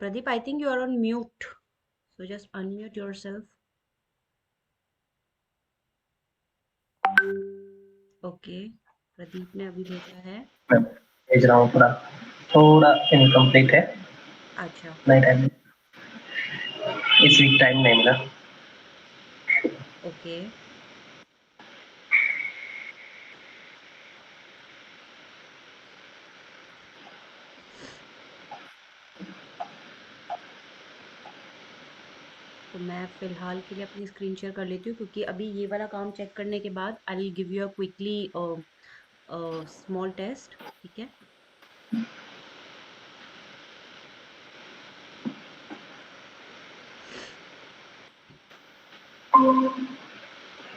Pradeep, I think you are on mute. So just unmute yourself. Okay. Pradeep ने अभी भेजा है. मैं भेज रहा हूँ, थोड़ा इनकम्प्लीट है. अच्छा. नहीं टाइम, इस वीक टाइम नहीं मिला. ओके. तो मैं फिलहाल के लिए अपनी स्क्रीन शेयर कर लेती हूँ, क्योंकि अभी ये वाला काम चेक करने के बाद I will give you a quickly small test. ठीक है.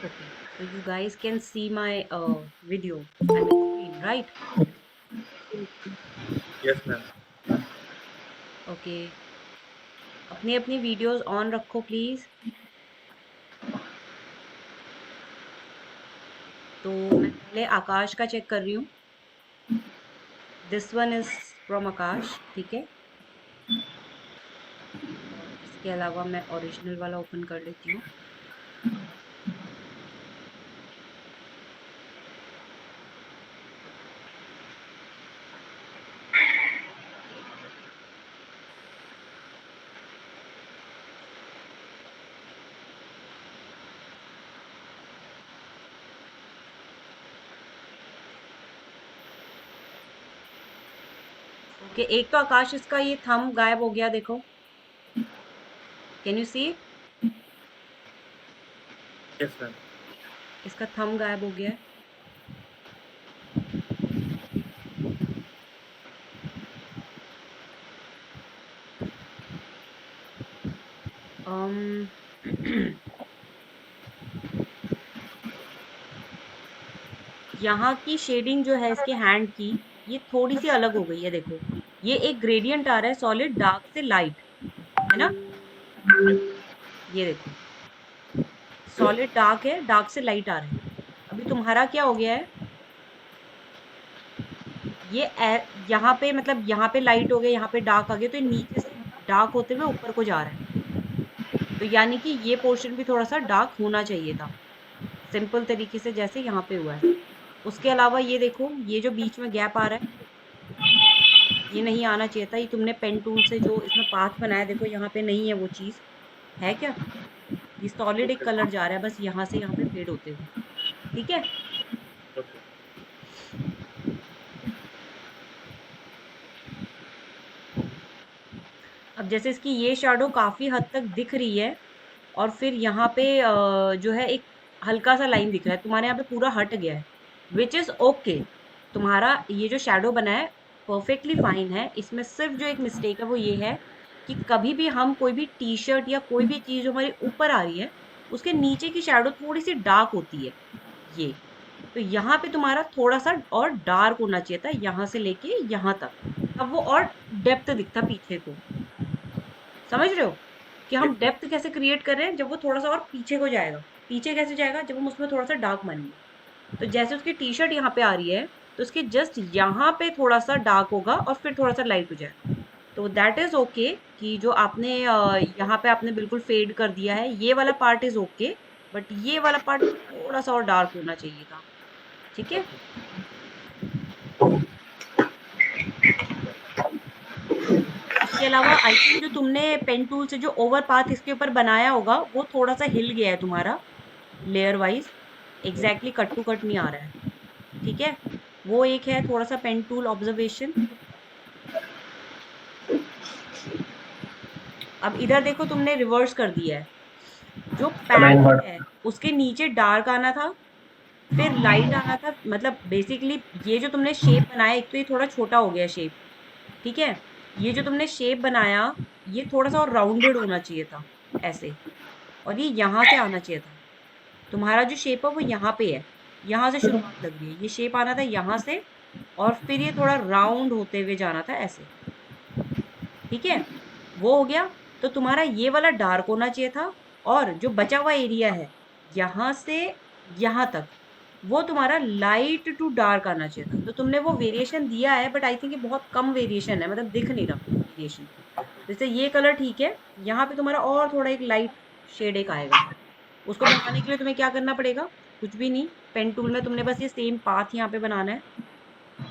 Okay. So you guys can see my video. I mean screen, right? Yes, ma'am. Okay. अपनी अपनी वीडियोस ऑन रखो प्लीज. तो मैं पहले आकाश का चेक कर रही हूँ. दिस वन इज फ्रॉम आकाश. ठीक है. और इसके अलावा मैं ओरिजिनल वाला ओपन कर लेती हूँ. ओके. एक तो आकाश इसका ये थंब गायब हो गया, देखो. Can you see it? Yes, ma'am. इसका थंब गायब हो गया है. um, यहाँ की शेडिंग जो है इसके हैंड की, ये थोड़ी सी अलग हो गई है. देखो, ये एक ग्रेडियंट आ रहा है सॉलिड डार्क से लाइट, है ना. ये देखो, सॉलिड डार्क है, डार्क से लाइट आ रहा है. अभी तुम्हारा क्या हो गया है, ये यहाँ पे मतलब यहाँ पे लाइट हो गया, यहाँ पे डार्क आ गया, तो ये नीचे से डार्क होते हुए ऊपर को जा रहा है. तो यानी कि ये पोर्शन भी थोड़ा सा डार्क होना चाहिए था, सिंपल तरीके से जैसे यहाँ पे हुआ है. उसके अलावा ये देखो, ये जो बीच में गैप आ रहा है, ये नहीं आना चाहिए था. ये तुमने पेन टूल से जो इसमें पाथ बनाया, देखो यहाँ पे नहीं है वो चीज, है क्या. ये सॉलिड एक Okay. कलर जा रहा है बस यहाँ से यहाँ पे फेड होते हुए. ठीक है. Okay. अब जैसे इसकी ये शैडो काफी हद तक दिख रही है, और फिर यहाँ पे जो है एक हल्का सा लाइन दिख रहा है, तुम्हारे यहाँ पे पूरा हट गया है, विच इज ओके. तुम्हारा ये जो शैडो बना है परफेक्टली फाइन है. इसमें सिर्फ जो एक मिस्टेक है वो ये है कि कभी भी हम कोई भी टी शर्ट या कोई भी चीज जो हमारी ऊपर आ रही है, उसके नीचे की शैडो थोड़ी सी डार्क होती है. ये तो यहाँ पे तुम्हारा थोड़ा सा और डार्क होना चाहिए था, यहाँ से लेके यहाँ तक. तब वो और डेप्थ दिखता पीछे को. समझ रहे हो कि हम Yes, ma'am. डेप्थ कैसे क्रिएट कर रहे हैं? जब वो थोड़ा सा और पीछे को जाएगा. पीछे कैसे जाएगा? जब हम उसमें थोड़ा सा डार्क मानेंगे. तो जैसे उसकी टी शर्ट यहाँ पे आ रही है, तो उसके जस्ट यहाँ पे थोड़ा सा डार्क होगा और फिर थोड़ा सा लाइट हो जाएगा. तो दैट इज ओके कि जो आपने यहाँ पे आपने बिल्कुल फेड कर दिया है, ये वाला पार्ट इज ओके. बट ये वाला पार्ट थोड़ा सा और डार्क होना चाहिए था. ठीक है. उसके अलावा आई थिंक जो तुमने पेन टूल से जो ओवर पाथ इसके ऊपर बनाया होगा, वो थोड़ा सा हिल गया है तुम्हारा layer wise. Exactly cut to cut नहीं आ रहा है. ठीक है. वो एक है थोड़ा सा पेन टूल ऑब्जर्वेशन. अब इधर देखो, तुमने रिवर्स कर दिया है. जो मेन पैच वर्ड. है उसके नीचे डार्क आना था, फिर लाइट आना था. मतलब बेसिकली ये जो तुमने शेप बनाया, एक तो ये थोड़ा छोटा हो गया शेप. ठीक है. ये जो तुमने शेप बनाया, ये थोड़ा सा और राउंडेड होना चाहिए था, ऐसे. और ये यहाँ से आना चाहिए था. तुम्हारा जो शेप है वो यहाँ पे है, यहाँ से शुरुआत लग रही है. ये शेप आना था यहाँ से, और फिर ये थोड़ा राउंड होते हुए जाना था ऐसे. ठीक है. वो हो गया. तो तुम्हारा ये वाला डार्क होना चाहिए था, और जो बचा हुआ एरिया है यहाँ से यहाँ तक, वो तुम्हारा लाइट टू डार्क आना चाहिए था. तो तुमने वो वेरिएशन दिया है, बट आई थिंक ये बहुत कम वेरिएशन है, मतलब दिख नहीं रहा वेरिएशन. जैसे ये कलर ठीक है, यहाँ पे तुम्हारा और थोड़ा एक लाइट शेड एक आएगा। उसको बनाने के लिए तुम्हें क्या करना पड़ेगा? कुछ भी नहीं, पेन टूल में तुमने बस ये सेम पाथ यहाँ पे बनाना है।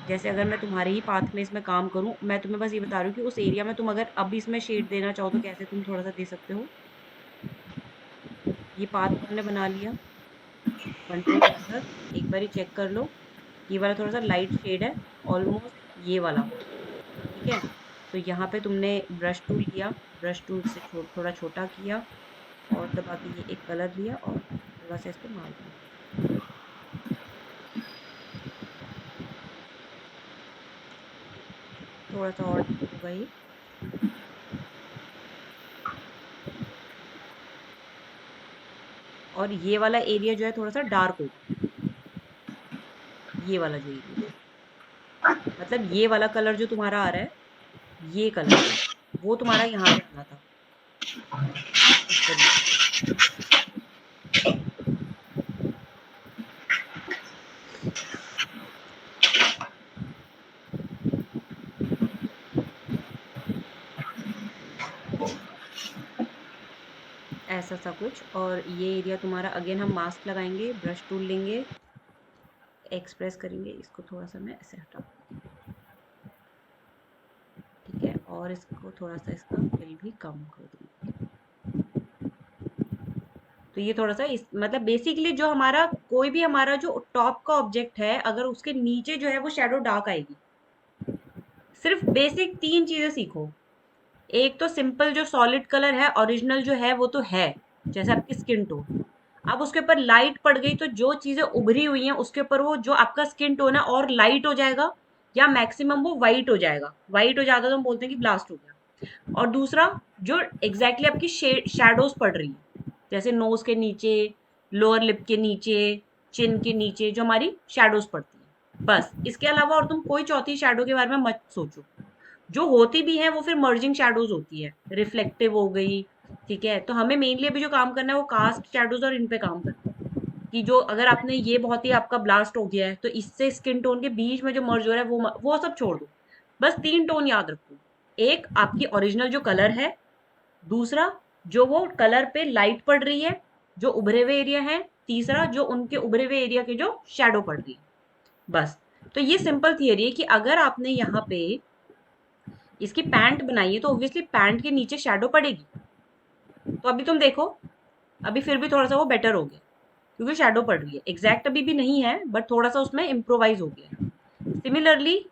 जैसे अगर मैं तुम्हारे ही पाथ में इसमें काम करूं, मैं तुम्हें बस ये बता रही हूँ कि उस एरिया में तुम अगर अब इसमें शेड देना चाहो तो कैसे तुम थोड़ा सा दे सकते हो। ये पाथ तो हमने बना लिया, कंट्रोल कर्सर एक बार चेक कर लो। ये वाला थोड़ा सा लाइट शेड है, ऑलमोस्ट ये वाला, ठीक है। तो यहाँ पे तुमने ब्रश टूल लिया, ब्रश टूल से थोड़ा छोटा किया और दबा के ये एक कलर लिया और थोड़ा सा इस पे मार दिया। थोड़ा सा और डीप होगा ये। और ये वाला एरिया जो है थोड़ा सा डार्क होगा, ये वाला जो एरिया है, मतलब ये वाला कलर जो तुम्हारा आ रहा है, ये कलर वो तुम्हारा यहाँ पे आना था, इस तरीके से। ऐसा सा कुछ। और ये एरिया तुम्हारा अगेन हम मास्क लगाएंगे, ब्रश टूल लेंगे, एक्सप्रेस करेंगे, इसको थोड़ा सा मैं ऐसे हटा दूंगी, ठीक है। और इसको थोड़ा सा इसका फिल भी कम कर दूंगी। तो ये थोड़ा सा इस मतलब बेसिकली जो हमारा कोई भी हमारा जो टॉप का ऑब्जेक्ट है, अगर उसके नीचे जो है वो शेडो डार्क आएगी। सिर्फ बेसिक 3 चीजें सीखो। एक तो सिंपल जो सॉलिड कलर है, ओरिजिनल जो है वो तो है, जैसे आपकी स्किन टोन। अब उसके ऊपर लाइट पड़ गई तो जो चीजें उभरी हुई हैं उसके ऊपर वो जो आपका स्किन टोन है और लाइट हो जाएगा, या मैक्सिमम वो वाइट हो जाएगा। वाइट हो जाता तो हम बोलते हैं कि ब्लास्ट हो गया। और दूसरा, जो एग्जैक्टली आपकी शैडोज पड़ रही है, जैसे नोज के नीचे, लोअर लिप के नीचे, चिन के नीचे जो हमारी शैडोज पड़ती है, बस इसके अलावा और तुम कोई चौथी शैडो के बारे में मत सोचो। जो होती भी है वो फिर मर्जिंग शैडोज होती है, रिफ्लेक्टिव हो गई, ठीक है। तो हमें मेनली अभी जो काम करना है वो कास्ट शैडोज और इन पे काम करना है, कि जो अगर आपने ये बहुत ही आपका ब्लास्ट हो गया है तो इससे स्किन टोन के बीच में जो मर्ज हो रहा है वो सब छोड़ दो। बस 3 टोन याद रखो। एक आपकी ओरिजिनल जो कलर है, दूसरा जो वो कलर पे लाइट पड़ रही है, जो उभरे हुए एरिया है, तीसरा जो उनके उभरे हुए एरिया के जो शैडो पड़ रही है, बस। तो ये सिंपल थियरी है कि अगर आपने यहाँ पे इसकी पैंट बनाई है तो ऑब्वियसली पैंट के नीचे शैडो पड़ेगी। तो अभी तुम देखो, अभी फिर भी थोड़ा सा वो बेटर हो गया क्योंकि शैडो पड़ रही है। एग्जैक्ट अभी भी नहीं है बट थोड़ा सा उसमें इम्प्रोवाइज हो गया है। सिमिलरली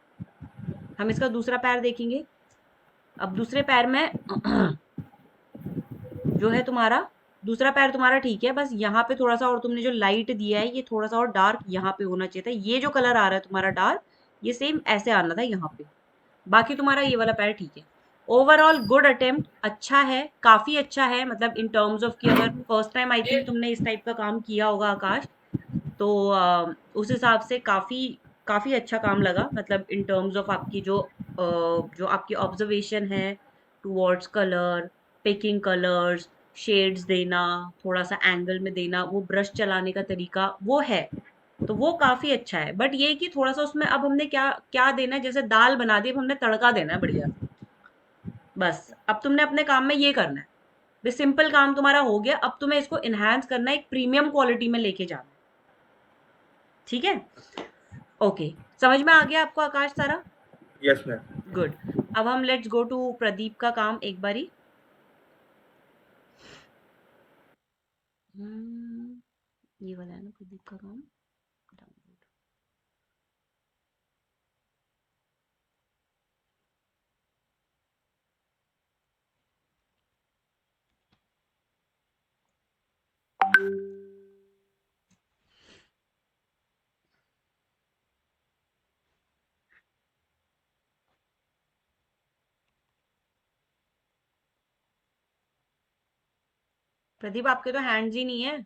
हम इसका दूसरा पैर देखेंगे। अब दूसरे पैर में जो है तुम्हारा दूसरा पैर तुम्हारा ठीक है, बस यहाँ पे थोड़ा सा और तुमने जो लाइट दिया है ये थोड़ा सा और डार्क यहाँ पे होना चाहिए था। ये जो कलर आ रहा है तुम्हारा डार्क, ये सेम ऐसे आना था यहाँ पे। बाकी तुम्हारा ये वाला पैर ठीक है। ओवरऑल गुड अटेम्प्ट, अच्छा है, काफी अच्छा है। मतलब इन टर्म्स ऑफ कि अगर फर्स्ट टाइम आई थिंक तुमने इस टाइप का काम किया होगा आकाश, तो उस हिसाब से काफी काफी अच्छा काम लगा। मतलब इन टर्म्स ऑफ आपकी जो आपकी ऑब्जर्वेशन है towards colour, picking colours, shades देना, थोड़ा सा एंगल में देना, वो ब्रश चलाने का तरीका वो है, तो वो काफी अच्छा है। बट ये कि थोड़ा सा उसमें अब हमने क्या क्या देना है, जैसे दाल बना दी, अब हमने तड़का देना है बढ़िया से। बस अब तुमने अपने काम में ये करना है। बस सिंपल काम तुम्हारा हो गया, अब तुम्हें इसको इनहांस करना है, एक प्रीमियम क्वालिटी में लेके जाना है, ठीक है। ओके, समझ में आ गया आपको आकाश सारा? Yes ma'am. गुड। अब हम लेट्स गो टू प्रदीप का काम एक बारी। ये वाला है ना प्रदीप का काम, डाउनलोड। प्रदीप आपके तो हैंड्स ही नहीं है।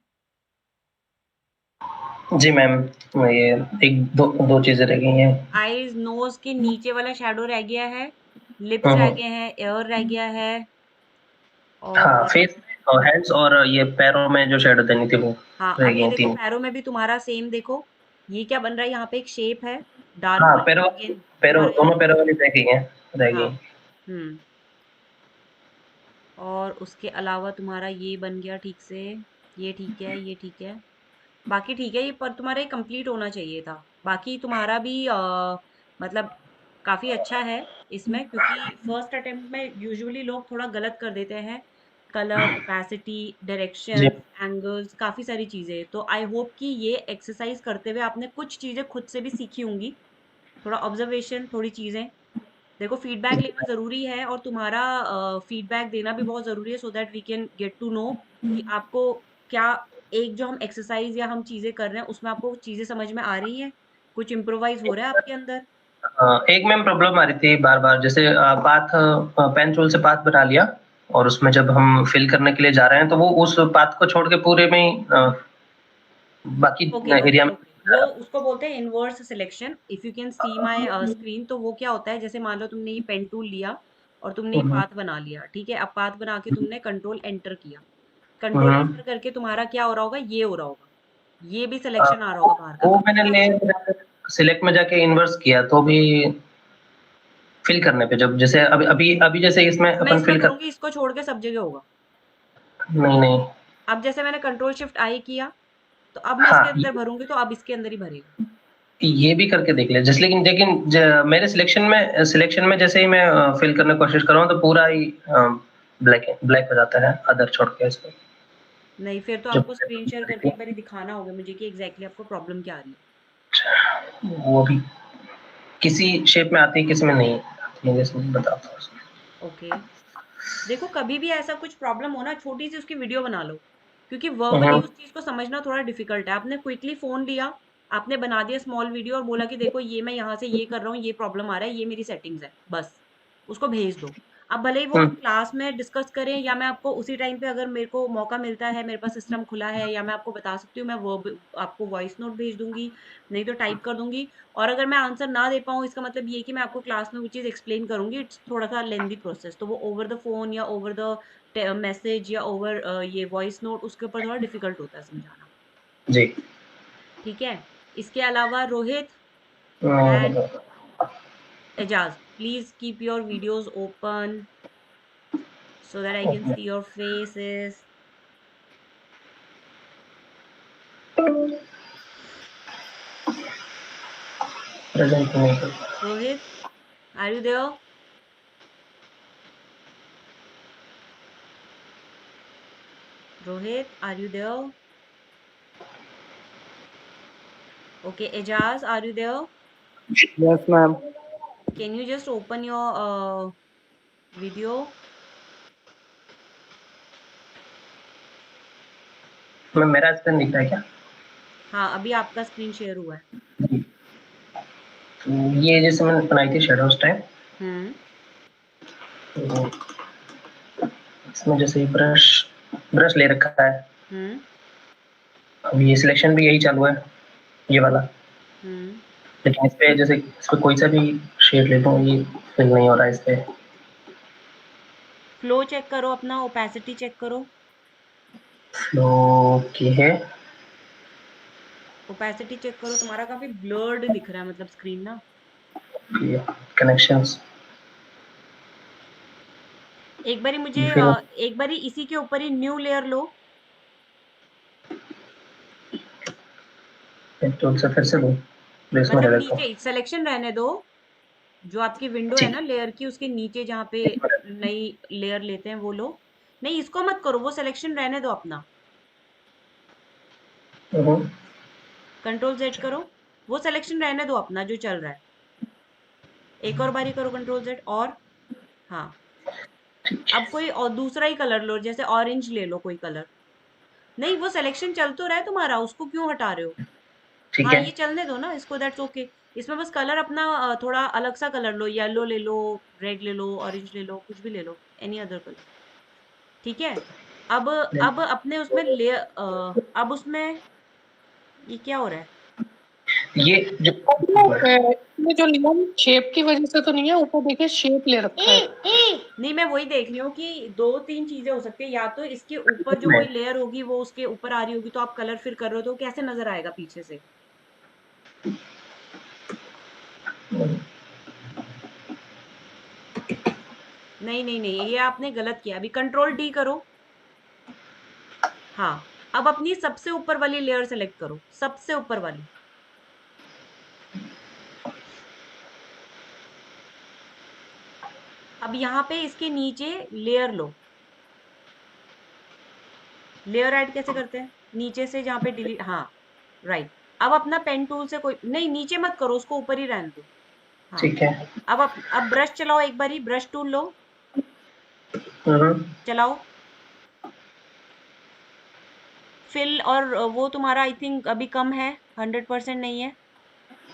जी मैम, ये एक दो दो चीजें रह गई हैं। आईज नोज के नीचे वाला शैडो रह गया है, लिप्स रह हम्म, गए हैं, एयर रह गया है, हाँ, और फेस और हैंड्स और ये पैरों में जो शेडो देनी थी वो हाँ रह अब गई ये हैं देखो 3। पैरों में भी तुम्हारा सेम देखो, ये क्या बन रहा है, यहाँ पे एक शेप है डार्क हाँ, वाली, पैरों अगेन पैरों तुम्हारा यहाँ दोनों पैरों वाली रह गई हैं, रह हाँ। गई। हम्म। और उसके अलावा तुम्हारा ये बन गया ठीक से, ये ठीक है, ये ठीक है, बाकी ठीक है। ये पर तुम्हारा ये कंप्लीट होना चाहिए था। बाकी तुम्हारा भी मतलब काफी अच्छा है इसमें, क्योंकि फर्स्ट अटेम्प्ट में यूजुअली लोग थोड़ा गलत कर देते हैं। कलर, ओपेसिटी, जी। डायरेक्शंस, एंगल्स, काफी सारी चीजें। तो आई होप कि ये एक्सरसाइज करते हुए आपने कुछ चीजें खुद से भी सीखी होंगी, थोड़ा ऑब्जर्वेशन, थोड़ी चीजें। देखो, फीडबैक लेना ज़रूरी है और तुम्हारा फीडबैक देना भी बहुत ज़रूरी है, so that we can get to know कि आपको क्या, एक जो हम एक्सरसाइज या हम चीज़ें कर रहे हैं उसमें आपको चीज़ें समझ में आ रही हैं, कुछ इम्प्रोवाइज हो रहा है आपके अंदर। एक मैम प्रॉब्लम आ रही थी बार बार, जैसे पाथ पेन टूल से पाथ बना लिया और उसमें जब हम फिल करने के लिए जा रहे हैं तो वो उस पाथ को छोड़ के पूरे में ही बाकी ओके ओके एरिया में ओके, वो उसको बोलते हैं inverse selection. If you can see my screen, तो वो क्या होता है, जैसे मान लो तुमने ये पेन टूल लिया और तुमने ये हम्म, पाथ बना लिया, ठीक है। अब पाथ बना के तुमने कंट्रोल एंटर किया, कंट्रोल हम्म। एंटर करके तुम्हारा क्या हो रहा होगा, ये हो रहा होगा, ये भी अ, सिलेक्शन आ रहा होगा बाहर का, वो अब मैंने ये ले सिलेक्ट में जाके इन्वर्स किया तो भी फिल करने पे जब जैसे अभी अभी अभी जैसे इसमें अब मैं अपन इसमें फिल कर। करूंगी, इसको छोड़ के सब जगह होगा। नहीं नहीं। अब जैसे मैंने कंट्रोल शिफ्ट आई किया, तो अब मैं इसके हाँ, अंदर भरूंगी तो अब इसके अंदर ही भरेगा। ये भी करके देख ले जैसे, लेकिन लेकिन मेरे सिलेक्शन में जैसे ही मैं फिल करने की कोशिश कर रहा हूँ तो पूरा ही ब्लैक ब्लैक हो जाता है अदर छोड़ के इसको। नहीं, फिर तो जब आपको स्क्रीन शेयर करके एक बार दिखाना होगा मुझे कि एग्जैक्टली आपको प्रॉब्लम क्या आ रही वो भी किसी शेप में आती है किसी में नहीं आती है, जैसे मैं बताता हूँ। है। ओके, देखो कभी भी ऐसा कुछ प्रॉब्लम हो ना, छोटी सी उसकी वीडियो बना लो, क्योंकि वर्बली हम्म, उस चीज को समझना थोड़ा डिफिकल्ट है। आपने क्विकली फोन लिया, आपने बना दिया स्मॉल वीडियो और बोला कि देखो ये मैं यहाँ से ये कर रहा हूँ, ये प्रॉब्लम आ रहा है, ये मेरी सेटिंग्स है, बस उसको भेज दो। अब भले ही वो हम हम्म, क्लास में डिस्कस करें, या मैं आपको उसी टाइम पे, अगर मेरे को मौका मिलता है, मेरे पास सिस्टम खुला है, या मैं आपको बता सकती हूँ, मैं वर्ब आपको वॉइस नोट भेज दूंगी, नहीं तो टाइप कर दूंगी। और अगर मैं आंसर ना दे पाऊँ, इसका मतलब ये कि मैं आपको क्लास में वो चीज़ एक्सप्लेन करूंगी, इट्स थोड़ा सा लेंदी प्रोसेस, तो वो ओवर द फोन या ओवर द मैसेज या ओवर ये वॉइस नोट, उसके ऊपर थोड़ा डिफिकल्ट होता है समझाना। जी। ठीक है। इसके अलावा Rohit and hmm, Ejaz, please keep your videos open so that I can see your faces. Present नहीं कर। Rohit, are you there? Rohit, are you there? Okay, Ejaz, are you there? Yes, ma'am. Can you just open your video? मैं मेरा screen दिख रहा है क्या? हाँ, अभी आपका स्क्रीन शेयर हुआ है। जी। तो ये जैसे मैंने बनाई थी शेडोज टाइप, हम्म तो इसमें जैसे ब्रश ब्रश ले रखा है। हम्म अब ये सिलेक्शन भी यही चालू है, ये वाला। हम्म लेकिन इस पे जैसे इस पे कोई सा भी शेड ले लूँ, ये फिल नहीं हो रहा है इस पे। फ्लो चेक करो, अपना ओपेसिटी चेक करो। फ्लो की है। ओपेसिटी चेक करो, तुम्हारा काफी ब्लर्ड दिख रहा है, मतलब स्क्रीन ना। ये कनेक्शंस एक बारी मुझे फिर एक बारी इसी के ऊपर ही न्यू लेयर लो। टूल से फिर से लूँ, प्लेस में मतलब रह देता हूँ। नीचे सिलेक्शन रहने दो, जो आपकी विंडो है ठीक ना लेयर की, उसके नीचे जहाँ पे है। नई लेयर लेते हैं वो लो। नहीं, इसको मत करो, वो सिलेक्शन रहने दो अपना। हम्म, कंट्रोल जेड करो, वो सिलेक्शन रहने दो अपना जो चल रहा है। एक और बारी करो कंट्रोल जेड, और हाँ। ठीक अब कोई और दूसरा ही कलर लो, जैसे ऑरेंज ले लो कोई कलर। नहीं, वो सिलेक्शन चल तो रहा है तुम्हारा, उसको क्यों हटा रहे हो? ठीक हाँ, है। ये चलने दो ना इसको, दैट्स ओके। इसमें बस कलर अपना थोड़ा अलग सा कलर लो, येलो ले लो, रेड ले लो, ऑरेंज ले लो, कुछ भी ले लो, एनी अदर कलर। ठीक है। अब अपने उसमें अब उसमें ये क्या हो रहा है? ये जो इसमें जो लिया शेप की वजह से तो नहीं है, ऊपर देखिए शेप ले रखा है। नहीं, मैं वही देख रही हूँ कि दो तीन चीजें हो सकती है, या तो इसके ऊपर जो में कोई लेयर होगी वो उसके ऊपर आ रही होगी, तो आप कलर फिर कर रहे हो तो कैसे नजर आएगा पीछे से? नहीं नहीं नहीं, ये आपने गलत किया। अभी कंट्रोल डी करो। हाँ, अब अपनी सबसे ऊपर वाली लेयर सेलेक्ट करो, सबसे ऊपर वाली। अब यहाँ पे इसके नीचे लेयर लो। लेयर ऐड कैसे करते हैं? नीचे से जहाँ पे डिलीट, हाँ राइट। अब अपना पेन टूल से कोई नहीं, नीचे मत करो उसको, ऊपर ही रहने दो। हाँ, ठीक है। अब ब्रश चलाओ एक बारी, ब्रश टूल लो, हम्म। चलाओ। फिल और वो तुम्हारा आई थिंक अभी कम है, 100% नहीं है।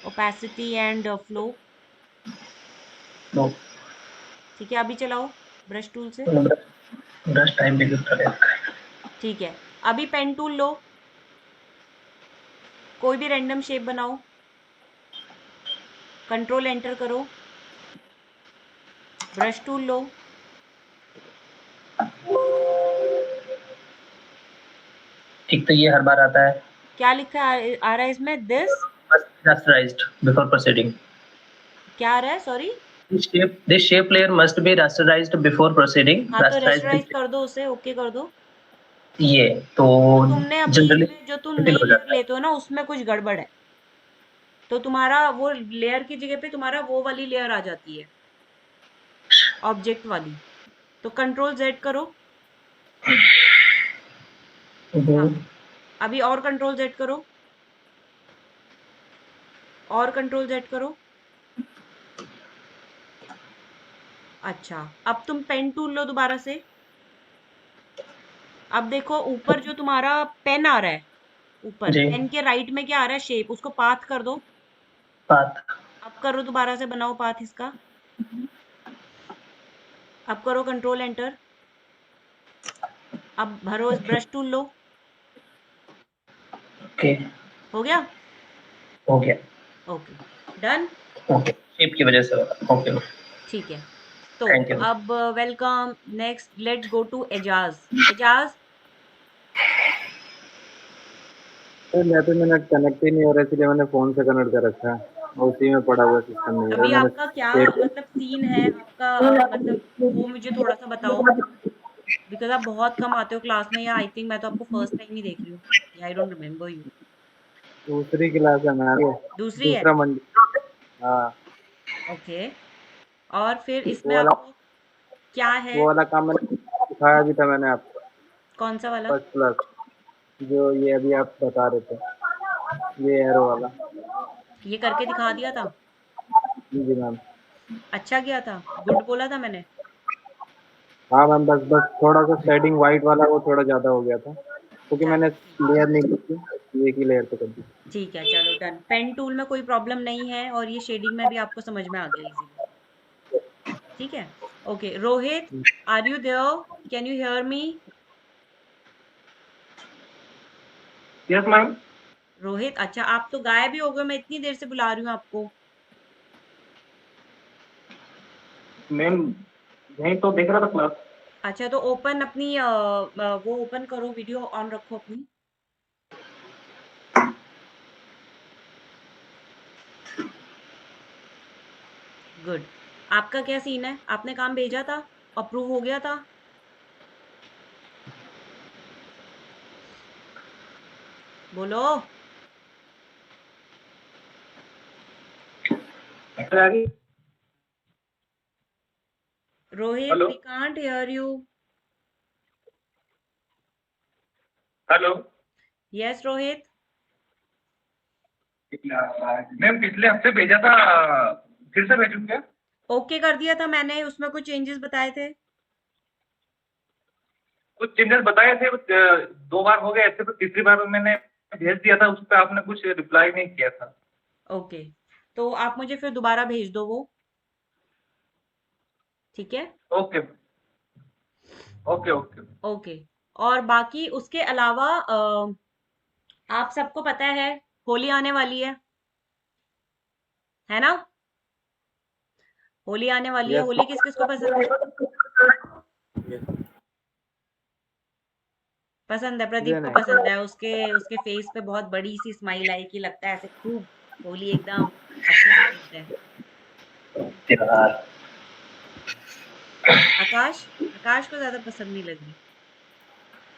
Opacity and flow. तो ठीक है, अभी चलाओ ब्रश टूल से। ब्रश टाइम भी यूज करें। ठीक है, अभी पेन टूल लो, कोई भी रैंडम शेप बनाओ, कंट्रोल एंटर करो, ब्रश टूल लो। एक तो ये हर बार आता है, क्या लिखा आ रहा है इसमें? This rasterized before proceeding. क्या आ रहा है? Sorry. This shape layer must be rasterized before proceeding. हाँ, तो रेस्टराइज Rasterized कर दो उसे, ओके कर दो। ये तो तो तुमने अभी जनरली इसमें जो तुम फिल नई हो लेयर जाता है। लेते हो ना, उसमें कुछ गड़बड़ है। तो तुम्हारा वो लेयर की जगह पे तुम्हारा वो वाली लेयर आ जाती है, ऑब्जेक्ट वाली। तो कंट्रोल जेड करो। हाँ, हम्म। अभी और कंट्रोल जेड करो, और कंट्रोल जेड करो। अच्छा, अब तुम पेन टूल लो दोबारा से। अब देखो ऊपर जो तुम्हारा पेन आ रहा है, ऊपर जी। पेन के राइट में क्या आ रहा है? शेप, उसको पाथ कर दो। बात। अब करो, दोबारा से बनाओ पाथ इसका। अब करो कंट्रोल एंटर। अब भरो, ब्रश टूल लो। ओके। हो गया? हो गया। Okay, done. ओके, शेप की वजह से होगा। ओके। ठीक है, तो थैंक यू। अब welcome, next let's go to Ejaz. Ejaz, तो मैं तो मैंने कनेक्ट ही नहीं हो रहा, इसलिए मैंने फोन से कनेक्ट कर रखा है और उसी में पड़ा हुआ सिस्टम नहीं है अभी मैंने आपका क्या सेव। मतलब सीन है आपका? मतलब वो मुझे थोड़ा सा बताओ, बिकॉज आप बहुत कम आते हो क्लास में, या आई थिंक मैं तो आपको फर्स्ट टाइम ही देख रही हूँ, या आई डोंट रिमेम्बर यू। दूसरी क्लास है मैम, दूसरी है? दूसरा मंडे। हाँ, ओके, और फिर इसमें वो वाला आपको क्या है? वो वाला काम मैंने दिखाया भी था मैंने आपको, कौन सा वाला? फर्स्ट क्लास, जो ये अभी आप बता रहे थे, ये एरो वाला। ये करके दिखा दिया था? जी जी मैम। अच्छा किया था? गुड बोला था मैंने? हाँ मैम, बस बस थोड़ा सा शेडिंग वाइट वाला वो थोड़ा ज़्यादा हो गया था, क्योंकि मैंने चलो ठीक है। लेयर नहीं की थी, एक ही लेयर पे कर दी। ठीक है, चलो डन। पेन टूल में कोई प्रॉब्लम नहीं है, और ये शेडिंग में भी आपको समझ में आ गया इजीली। ठीक है, okay. Rohit, are you there? Can you hear me? Yes ma'am. Rohit, अच्छा आप तो गायब ही हो गए, मैं इतनी देर से बुला रही हूँ आपको। मैम यही तो देख रहा था क्लास। अच्छा, तो ओपन अपनी वो ओपन करो, वीडियो ऑन रखो अपनी। गुड। आपका क्या सीन है? आपने काम भेजा था, अप्रूव हो गया था? बोलो। Rohit, hello. We can't hear you. Hello. Yes Rohit. Ma'am पिछले हफ्ते भेजा था, फिर से भेजूं क्या? ओके कर दिया था मैंने, उसमें कुछ चेंजेस बताए थे। कुछ चेंजेस बताए थे, 2 बार हो गए ऐसे, तो तीसरी बार मैंने भेज दिया था, उस पर आपने कुछ रिप्लाई नहीं किया था। ओके, तो आप मुझे फिर दोबारा भेज दो वो। ठीक है। Okay okay okay. ओके, और बाकी उसके अलावा आप सबको पता है होली आने वाली है ना? होली आने वाली है। यस। होली किस किस को पसंद है? पसंद है, मुझे प्रदीप को नहीं। पसंद है। उसके उसके फेस पे बहुत बड़ी सी स्माइल आई, कि लगता है ऐसे खूब होली एकदम अच्छे से खेलते हैं। यार आकाश आकाश को ज्यादा पसंद नहीं लग रही।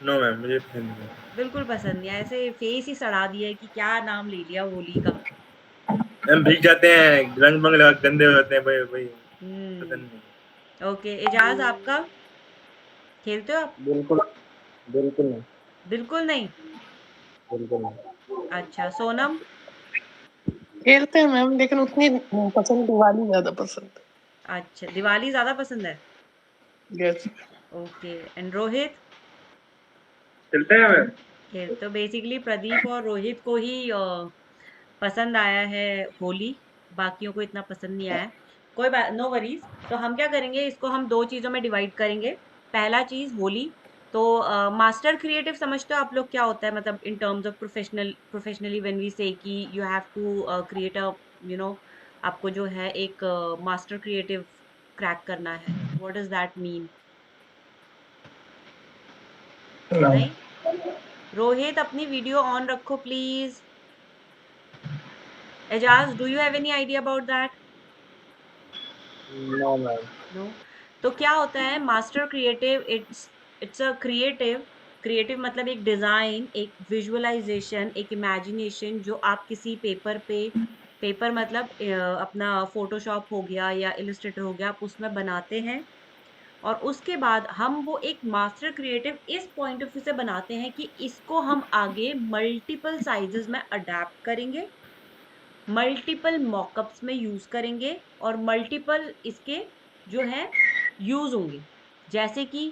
नो मैम, मुझे पसंद नहीं है। बिल्कुल पसंद नहीं है, ऐसे फेस ही सड़ा दिया है कि क्या नाम ले लिया होली का। मैम भीग जाते हैं, रंग मंग लगा गंदे हो जाते हैं, भाई भाई पसंद नहीं। ओके, एजाज आपका खेलते हो आप? बिल्कुल, बिल्कुल नहीं, बिल्कुल नहीं। बिल्कुल नहीं। अच्छा, सोनम? खेलते हैं मैम, लेकिन उतनी पसंद, दिवाली ज्यादा पसंद अच्छा, दिवाली ज्यादा पसंद है। है। यस। Okay, and Rohit? चलते हैं मैम। तो बेसिकली प्रदीप और रोहित को ही पसंद आया है होली, बाकियों को इतना पसंद नहीं आया। कोई बात, नो वरीज। तो हम क्या करेंगे, इसको हम दो चीजों में डिवाइड करेंगे। पहला चीज होली। तो मास्टर क्रिएटिव समझते हो आप लोग क्या होता है, मतलब in terms of professionally when we say कि you have to create a, you know आपको जो है एक मास्टर क्रिएटिव क्रैक करना है, व्हाट डज दैट मीन? नहीं? रोहित अपनी वीडियो ऑन रखो please. Ejaz, do you have any idea about that? No ma'am. No. तो क्या होता है master creative? It's a creative. Creative मतलब एक डिजाइन, एक विजुअलाइजेशन, एक इमेजिनेशन जो आप किसी पेपर पे, पेपर मतलब अपना फोटोशॉप हो गया या इलस्ट्रेटर हो गया, आप उसमें बनाते हैं। और उसके बाद हम वो एक मास्टर क्रिएटिव इस पॉइंट ऑफ व्यू से बनाते हैं कि इसको हम आगे मल्टीपल साइजेस में अडेप्ट करेंगे, मल्टीपल मॉकअप्स में यूज करेंगे, और मल्टीपल इसके जो है यूज होंगे। जैसे कि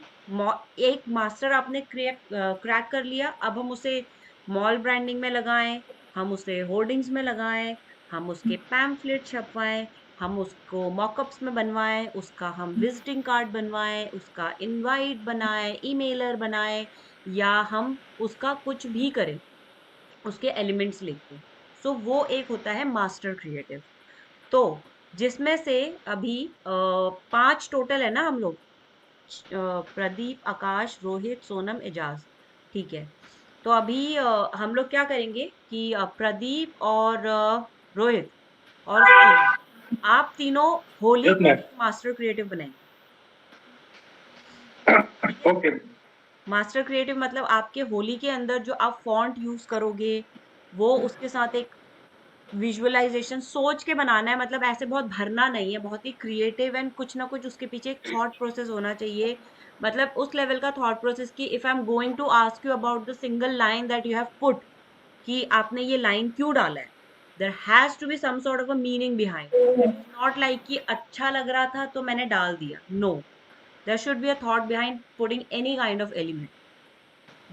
एक मास्टर आपने क्रैक कर लिया, अब हम उसे मॉल ब्रांडिंग में लगाएं, हम उसे होर्डिंग्स में लगाएं, हम उसके पैम्फलेट छपवाएं, हम उसको मॉकअप्स में बनवाएं, उसका हम विजिटिंग कार्ड बनवाएं, उसका इनवाइट बनाएं, ईमेलर बनाएं, या हम उसका कुछ भी करें उसके एलिमेंट्स लेके। सो वो एक होता है मास्टर क्रिएटिव। तो जिसमें से अभी 5 टोटल है ना हम लोग, प्रदीप, आकाश, रोहित, सोनम, एजाज। ठीक है। तो अभी हम लोग क्या करेंगे कि प्रदीप और रोहित और सोनम, आप तीनों होली यस का मैम। एक मास्टर क्रिएटिव बनाएंगे। ठीक है? ओके। मास्टर क्रिएटिव मतलब आपके होली के अंदर जो आप फॉन्ट यूज करोगे, वो उसके साथ एक विजुअलाइजेशन सोच के बनाना है, मतलब ऐसे बहुत भरना नहीं है, बहुत ही क्रिएटिव, एंड कुछ ना कुछ उसके पीछे एक थॉट प्रोसेस होना चाहिए। मतलब उस लेवल का थॉट प्रोसेस कि if I am going to ask you about the single line that you have put, कि आपने ये लाइन क्यों डाला है, there has to be some sort of a meaning behind. It is not like कि अच्छा लग रहा था तो मैंने डाल दिया, no, there should be a thought behind putting any kind of element.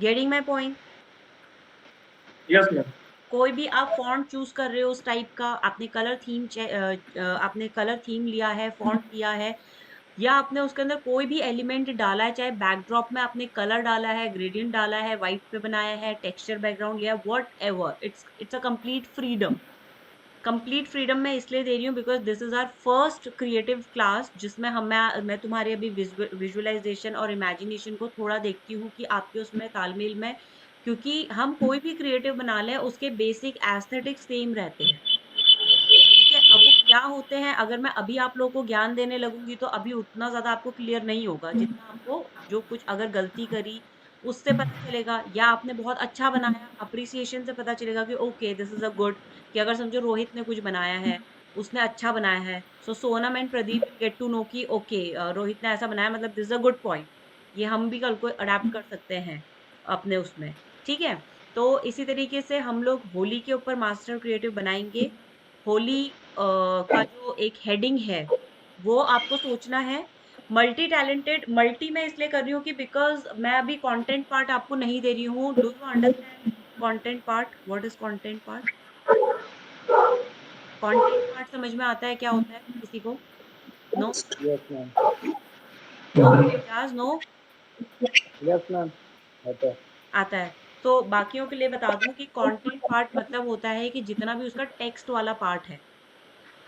Getting my point? Yes ma'am. कोई भी आप फॉन्ट चूज कर रहे हो उस टाइप का, आपने कलर थीम लिया है, फॉन्ट लिया है, या आपने उसके अंदर कोई भी एलिमेंट डाला है, चाहे बैकड्रॉप में आपने कलर डाला है, ग्रेडियंट डाला है, व्हाइट पे बनाया है, टेक्सचर बैकग्राउंड लिया, whatever, it's a complete freedom. Complete freedom मैं इसलिए दे रही हूँ because this is our first creative class, जिसमें मैं तुम्हारे अभी विजुअलाइजेशन और इमेजिनेशन को थोड़ा देखती हूँ कि आपके उसमें तालमेल में, क्योंकि हम कोई भी क्रिएटिव बना लें उसके बेसिक एस्थेटिक्स सेम रहते हैं। ठीक है? अब वो क्या होते हैं, अगर मैं अभी आप लोगों को ज्ञान देने लगूंगी तो अभी उतना ज्यादा आपको क्लियर नहीं होगा, जितना आपको जो कुछ अगर गलती करी उससे पता चलेगा, या आपने बहुत अच्छा बनाया अप्रिसिएशन से पता चलेगा कि okay this is a good. कि अगर समझो रोहित ने कुछ बनाया है, उसने अच्छा बनाया है, so Sonam and Pradeep will get to know कि ओके रोहित ने ऐसा बनाया, मतलब this is a good point, ये हम भी कल को अडेप्ट कर सकते हैं अपने उसमें। ठीक है? तो इसी तरीके से हम लोग होली के ऊपर मास्टर क्रिएटिव बनाएंगे। होली का जो एक हेडिंग है वो आपको सोचना है। मल्टी टैलेंटेड, मल्टी मैं इसलिए कर रही हूँ कि बिकॉज मैं अभी कंटेंट पार्ट आपको नहीं दे रही हूँ। Do you understand content part? What is content part? Content part समझ में आता है क्या होता है किसी को? No? Yes ma'am. No? Ejaz, no? Yes ma'am. आता है। आता है। तो बाकियों के लिए बता दूं कि कंटेंट पार्ट मतलब होता है कि जितना भी उसका टेक्स्ट वाला पार्ट है।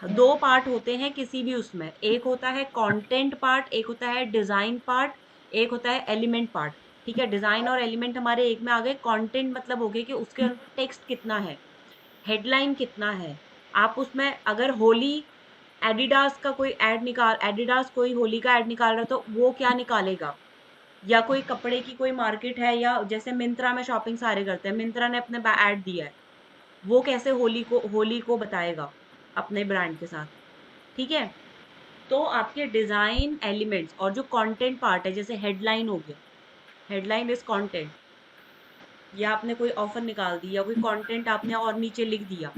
दो पार्ट होते हैं किसी भी उसमें, एक होता है कंटेंट पार्ट, एक होता है डिजाइन पार्ट, एक होता है एलिमेंट पार्ट। ठीक है? डिजाइन और एलिमेंट हमारे एक में आ गए। कंटेंट मतलब हो गया कि उसके अंदर टेक्स्ट कितना है, हेडलाइन कितना है। आप उसमें अगर होली एडिडास का कोई एडिडास कोई होली का ऐड निकाल रहा है तो वो क्या निकालेगा, या कोई कपड़े की कोई मार्केट है, या जैसे मिंत्रा में शॉपिंग सारे करते हैं, मिंत्रा ने अपने ऐड दिया है, वो कैसे होली को बताएगा अपने ब्रांड के साथ। ठीक है, तो आपके डिजाइन एलिमेंट्स और जो कंटेंट पार्ट है, जैसे हेडलाइन हो गया, हेडलाइन इज कंटेंट, या आपने कोई ऑफर निकाल दी या कोई कंटेंट आपने और नीचे लिख दिया,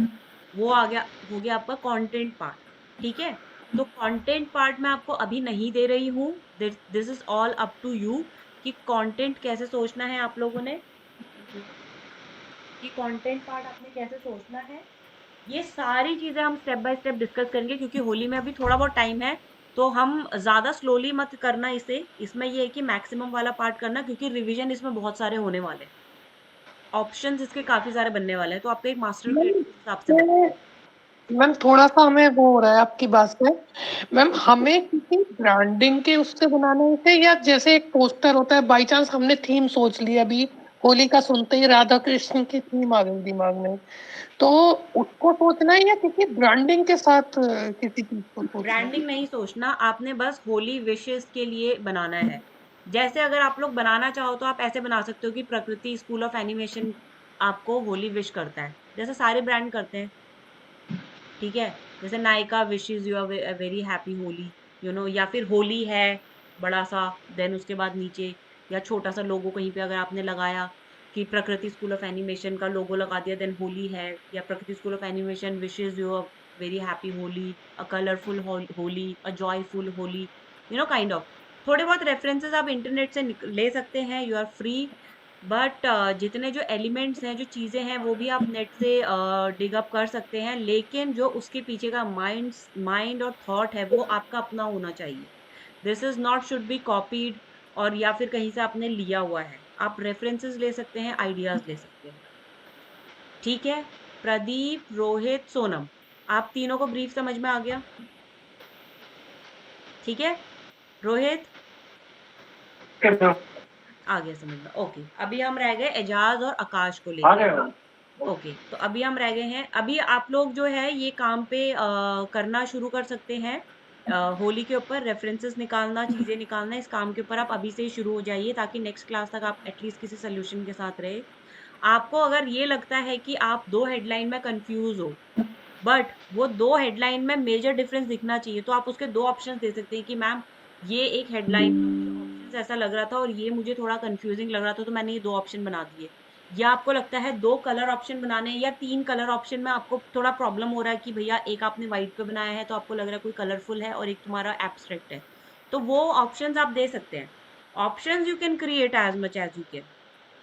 वो आ गया, हो गया आपका कंटेंट पार्ट। ठीक है, तो कंटेंट पार्ट मैं आपको अभी नहीं दे रही हूँ, this is all up to you कि कंटेंट कैसे सोचना है आप लोगों ने, कि कंटेंट पार्ट आपने कैसे सोचना है। ये सारी चीजें हम स्टेप बाय स्टेप डिस्कस करेंगे, क्योंकि होली में अभी थोड़ा बहुत टाइम है, तो हम ज्यादा स्लोली मत करना इसे, इसमें ये है कि मैक्सिमम वाला पार्ट करना, क्योंकि रिवीजन इसमें बहुत सारे होने वाले हैं, ऑप्शंस इसके काफी सारे बनने वाले हैं, तो आपका एक मास्टर मैम क्रेडिट उस हिसाब से बने। मैम थोड़ा सा हमें वो हो रहा है आपकी बात से। मैम हमें किसी ब्रांडिंग के उससे बनाने से, या जैसे एक पोस्टर होता है, बाई चांस हमने थीम सोच ली अभी, होली का सुनते ही राधा कृष्ण की थीम आ गई दिमाग में, तो उसको सोचना है या किसी ब्रांडिंग के साथ किसी चीज को सोचना है? ब्रांडिंग नहीं सोचना आपने, बस होली विशेस के लिए बनाना है। जैसे अगर आप लोग बनाना चाहो तो आप ऐसे बना सकते हो कि प्रकृति स्कूल ऑफ एनिमेशन आपको होली विश करता है, जैसे सारे ब्रांड करते हैं। ठीक है, जैसे Nykaa wishes you are very happy Holi, या फिर होली है बड़ा सा, देन उसके बाद नीचे या छोटा सा लोगो कहीं पे अगर आपने लगाया कि प्रकृति स्कूल ऑफ एनिमेशन का लोगो लगा दिया, देन होली है, या प्रकृति school of animation wishes you a very happy Holi, a colourful Holi, a joyful Holi, kind of. थोड़े बहुत रेफरेंसेस आप इंटरनेट से ले सकते हैं, यू आर फ्री, बट जितने जो एलिमेंट्स हैं, जो चीजें हैं, वो भी आप नेट से डिग अप कर सकते हैं, लेकिन जो उसके पीछे का माइंड और थॉट है वो आपका अपना होना चाहिए। This is not should be copied, और या फिर कहीं से आपने लिया हुआ है। आप रेफरेंसेस ले सकते हैं, आइडियाज ले सकते हैं। ठीक है, प्रदीप, रोहित, सोनम, आप तीनों को ब्रीफ समझ में आ गया? ठीक है, रोहित आ गया समझ में, ओके। अभी हम रह गए एजाज और आकाश को लेके। ओके, तो अभी हम रह गए हैं, अभी आप लोग जो है ये काम पे करना शुरू कर सकते हैं। होली के ऊपर रेफरेंसेस निकालना, चीजें निकालना, इस काम के ऊपर आप अभी से ही शुरू हो जाइए, ताकि नेक्स्ट क्लास तक आप एटलीस्ट किसी सोल्यूशन के साथ रहे। आपको अगर ये लगता है कि आप दो हेडलाइन में कंफ्यूज हो, बट वो दो हेडलाइन में मेजर डिफरेंस दिखना चाहिए, तो आप उसके दो ऑप्शंस दे सकते हैं कि मैम ये एक हेडलाइन का मुझे ऑप्शन ऐसा लग रहा था और ये मुझे थोड़ा कंफ्यूजिंग लग रहा था, तो मैंने ये दो ऑप्शन बना दिए। या आपको लगता है दो कलर ऑप्शन बनाने हैं, या तीन कलर ऑप्शन में आपको थोड़ा प्रॉब्लम हो रहा है कि भैया एक आपने व्हाइट पे बनाया है तो आपको लग रहा है कोई कलरफुल है और एक तुम्हारा एब्स्ट्रैक्ट है, तो वो ऑप्शंस आप दे सकते हैं। Options you can create as much as you can,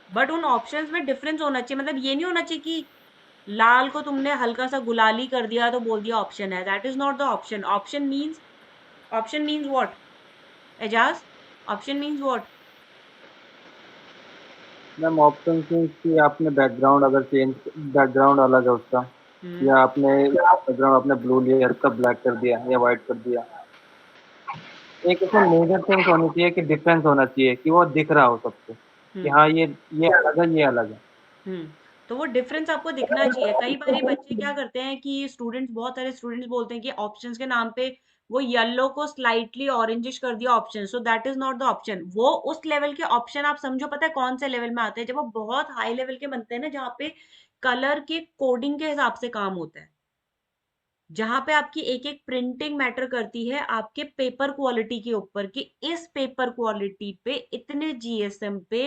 but उन ऑप्शंस में डिफरेंस होना चाहिए। मतलब ये नहीं होना चाहिए कि लाल को तुमने हल्का सा गुलाली कर दिया तो बोल दिया ऑप्शन है, that is not the option. Option means what Ejaz, option means what? Ma'am option means कि आपने बैकग्राउंड अगर चेंज, बैकग्राउंड अलग है उसका, हम्म या आपने बैकग्राउंड आपने ब्लू लिया उसका ब्लैक कर दिया या व्हाइट कर दिया। एक इसमें मेजर थिंग्स होनी चाहिए कि डिफरेंस होना चाहिए कि वो दिख रहा हो सबको कि हम्म हाँ ये अलग है, ये अलग है। हम्म तो वो डिफरेंस आपको दिखना चाहिए। कई बार बच्चे क्या करते हैं कि स्टूडेंट्स, बहुत सारे स्टूडेंट्स बोलते हैं कि ऑप्शंस के नाम पे वो येलो को स्लाइटली ऑरेंजिश कर दिया option, so that is not the option. वो उस लेवल के ऑप्शन आप समझो, पता है कौन से लेवल में आते हैं, जब वो बहुत हाई लेवल के बनते हैं ना, जहाँ पे कलर के कोडिंग के हिसाब से काम होता है, जहां पे आपकी एक एक प्रिंटिंग मैटर करती है आपके पेपर क्वालिटी के ऊपर, कि इस पेपर क्वालिटी पे इतने जीएसएम पे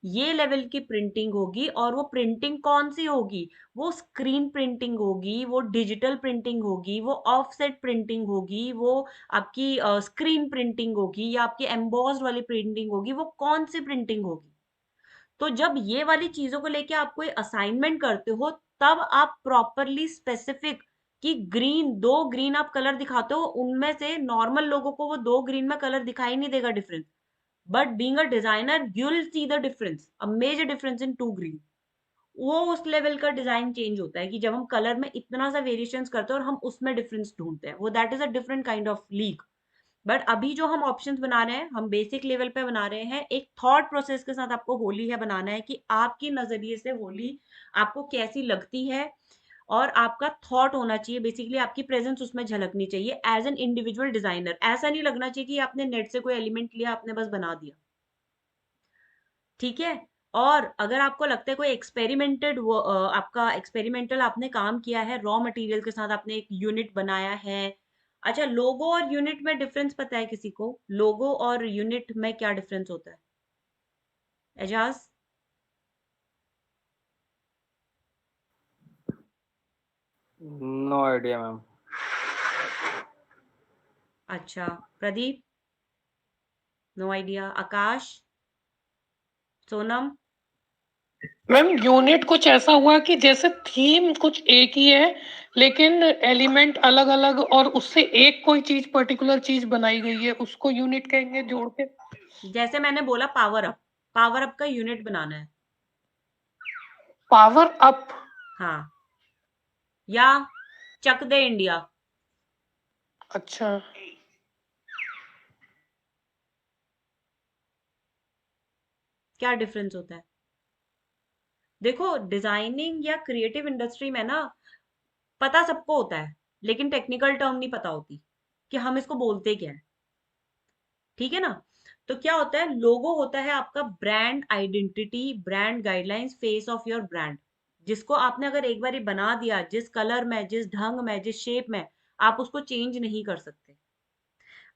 ये लेवल की प्रिंटिंग होगी, और वो प्रिंटिंग कौन सी होगी, वो स्क्रीन प्रिंटिंग होगी, वो डिजिटल प्रिंटिंग होगी, वो ऑफसेट प्रिंटिंग होगी, वो आपकी स्क्रीन प्रिंटिंग होगी, या आपकी एम्बॉस्ड वाली प्रिंटिंग होगी, वो कौन सी प्रिंटिंग होगी। तो जब ये वाली चीजों को लेके आप कोई असाइनमेंट करते हो, तब आप प्रॉपरली स्पेसिफिक, कि ग्रीन, दो ग्रीन आप कलर दिखाते हो, उनमें से नॉर्मल लोगों को वो दो ग्रीन में कलर दिखाई नहीं देगा difference, but being a designer you will see the difference, a major difference in to green. वो उस लेवल का डिजाइन चेंज होता है कि जब हम कलर में इतना सा वेरिएशंस करते हैं और हम उसमें डिफरेंस ढूंढते हैं, वो that is a different kind of league. But अभी जो हम ऑप्शंस बना रहे हैं, हम बेसिक लेवल पे बना रहे हैं, एक थॉट प्रोसेस के साथ आपको होली है बनाना है, कि आपकी नजरिए से होली आपको कैसी लगती है, और आपका थॉट होना चाहिए, बेसिकली आपकी प्रेजेंस उसमें झलकनी चाहिए एज एन इंडिविजुअल डिजाइनर। ऐसा नहीं लगना चाहिए कि आपने नेट से कोई एलिमेंट लिया, आपने बस बना दिया। ठीक है। और अगर आपको लगता है कोई एक्सपेरिमेंटेड आपका एक्सपेरिमेंटल आपने काम किया है, रॉ मटेरियल के साथ आपने एक यूनिट बनाया है। अच्छा, लोगो और यूनिट में डिफरेंस पता है किसी को? लोगो और यूनिट में क्या डिफरेंस होता है? एजाज? No idea ma'am. अच्छा, Pradeep? No idea. Akash? Sonam? Ma'am unit कुछ ऐसा हुआ कि जैसे थीम कुछ एक ही है, लेकिन एलिमेंट अलग अलग, और उससे एक कोई चीज पर्टिकुलर चीज बनाई गई है, उसको यूनिट कहेंगे जोड़ के। जैसे मैंने बोला पावर अप, पावर अप का यूनिट बनाना है। Power up. हाँ। या चक दे इंडिया। अच्छा। क्या डिफरेंस होता है? देखो, डिजाइनिंग या क्रिएटिव इंडस्ट्री में ना पता सबको होता है, लेकिन टेक्निकल टर्म नहीं पता होती कि हम इसको बोलते क्या है। ठीक है ना? तो क्या होता है, लोगो होता है आपका brand identity, brand guidelines, face of your brand, जिसको आपने अगर एक बार बना दिया, जिस कलर में, जिस ढंग में, जिस शेप में, आप उसको चेंज नहीं कर सकते।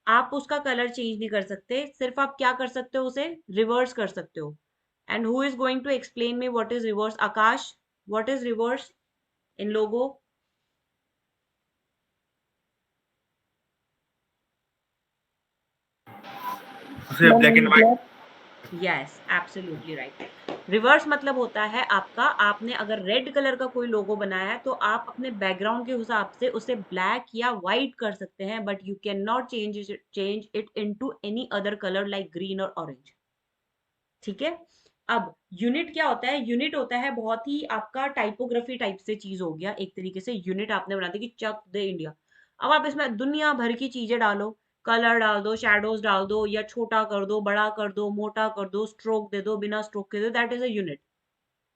आप उसका कलर चेंज नहीं कर सकते, सिर्फ आप क्या कर सकते हो, उसे रिवर्स कर सकते हो। And who is going to explain me what is reverse? Akash, what is reverse in logo? उसे black and white. Yes, absolutely right. Reverse मतलब होता है आपका, आपने अगर रेड कलर का कोई लोगो बनाया है तो आप अपने बैकग्राउंड के हिसाब से उसे ब्लैक या व्हाइट कर सकते हैं, but you can not change it into any other colour like green और ऑरेंज। ठीक है। अब यूनिट क्या होता है? यूनिट होता है बहुत ही आपका टाइपोग्राफी टाइप से चीज हो गया, एक तरीके से यूनिट आपने बना दी कि चक दे इंडिया। अब आप इसमें दुनिया भर की चीजें डालो, कलर डाल दो, शेडोज डाल दो, या छोटा कर दो, बड़ा कर दो, मोटा कर दो, स्ट्रोक दे दो, बिना स्ट्रोक के दो, that is a unit.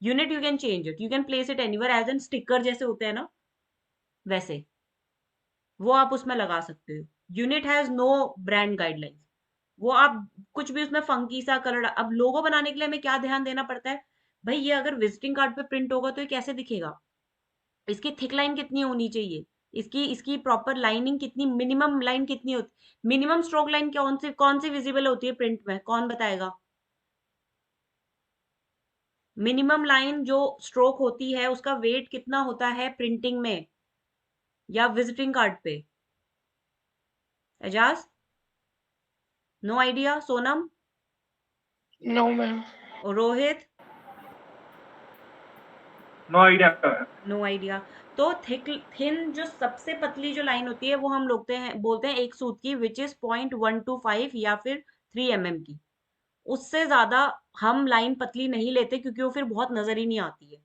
Unit you can change it, you can place it anywhere, as an sticker जैसे होते हैं ना, वैसे वो आप उसमें लगा सकते हो। Unit has no brand guidelines. वो आप कुछ भी उसमें फंकी सा कलर, अब लोगो बनाने के लिए हमें क्या ध्यान देना पड़ता है? भाई ये अगर विजिटिंग कार्ड पे प्रिंट होगा तो ये कैसे दिखेगा? इसकी थिक लाइन कितनी होनी चाहिए, इसकी इसकी प्रॉपर लाइनिंग कितनी, मिनिमम लाइन कितनी होती, मिनिमम स्ट्रोक लाइन कौन सी विजिबल होती है प्रिंट में, कौन बताएगा? मिनिमम लाइन जो स्ट्रोक होती है उसका वेट कितना होता है प्रिंटिंग में या विजिटिंग कार्ड पे? Ejaz? No idea. Sonam? No ma'am. और Rohit? No idea. No idea. तो थिन जो सबसे पतली जो लाइन होती है वो हम लोग बोलते हैं एक सूत की, विच इज 0.125 या फिर 3 mm की। उससे ज्यादा हम लाइन पतली नहीं लेते, क्योंकि वो फिर बहुत नजर ही नहीं आती है।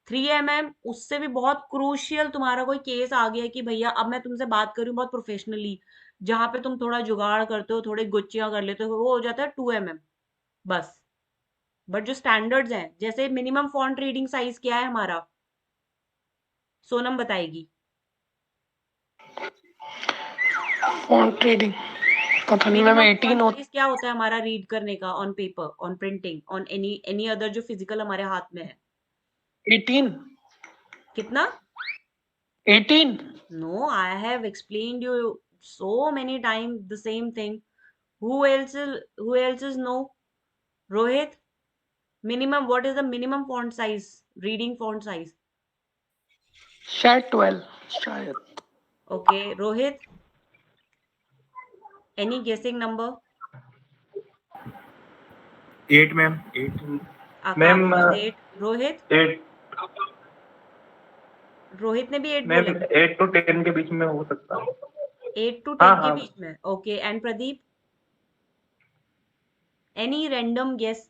3 mm, उससे भी बहुत क्रूशियल तुम्हारा कोई केस आ गया कि भैया अब मैं तुमसे बात करूं बहुत प्रोफेशनली, जहां पे तुम थोड़ा जुगाड़ करते हो, थोड़े गुच्चियां कर लेते हो, वो हो जाता है 2 mm बस। बट जो स्टैंडर्ड्स हैं, जैसे मिनिमम फॉन्ट रीडिंग साइज क्या है हमारा, सोनम बताएगी। फॉन्ट रीडिंग पता नहीं मैम, मिनिमम 18 फॉन्ट हो। साइज क्या होता है हमारा रीड करने का, on paper, on printing, on any other जो फिजिकल हमारे हाथ में है? 18। कितना? 18। No, I have explained you so many times the same thing. Who else is no? Rohit? Minimum, what is the minimum font size, reading font size? शायद 12 शायद। Okay, Rohit, any guessing number? 8 ma'am, 8। Akash ma'am is 8. Rohit? 8। Rohit ने भी 8 ma'am बोला है। 8 to 10 के बीच में हो सकता है। 8 to हाँ 10 के हाँ। बीच में। Okay, and Pradeep? Any random guess?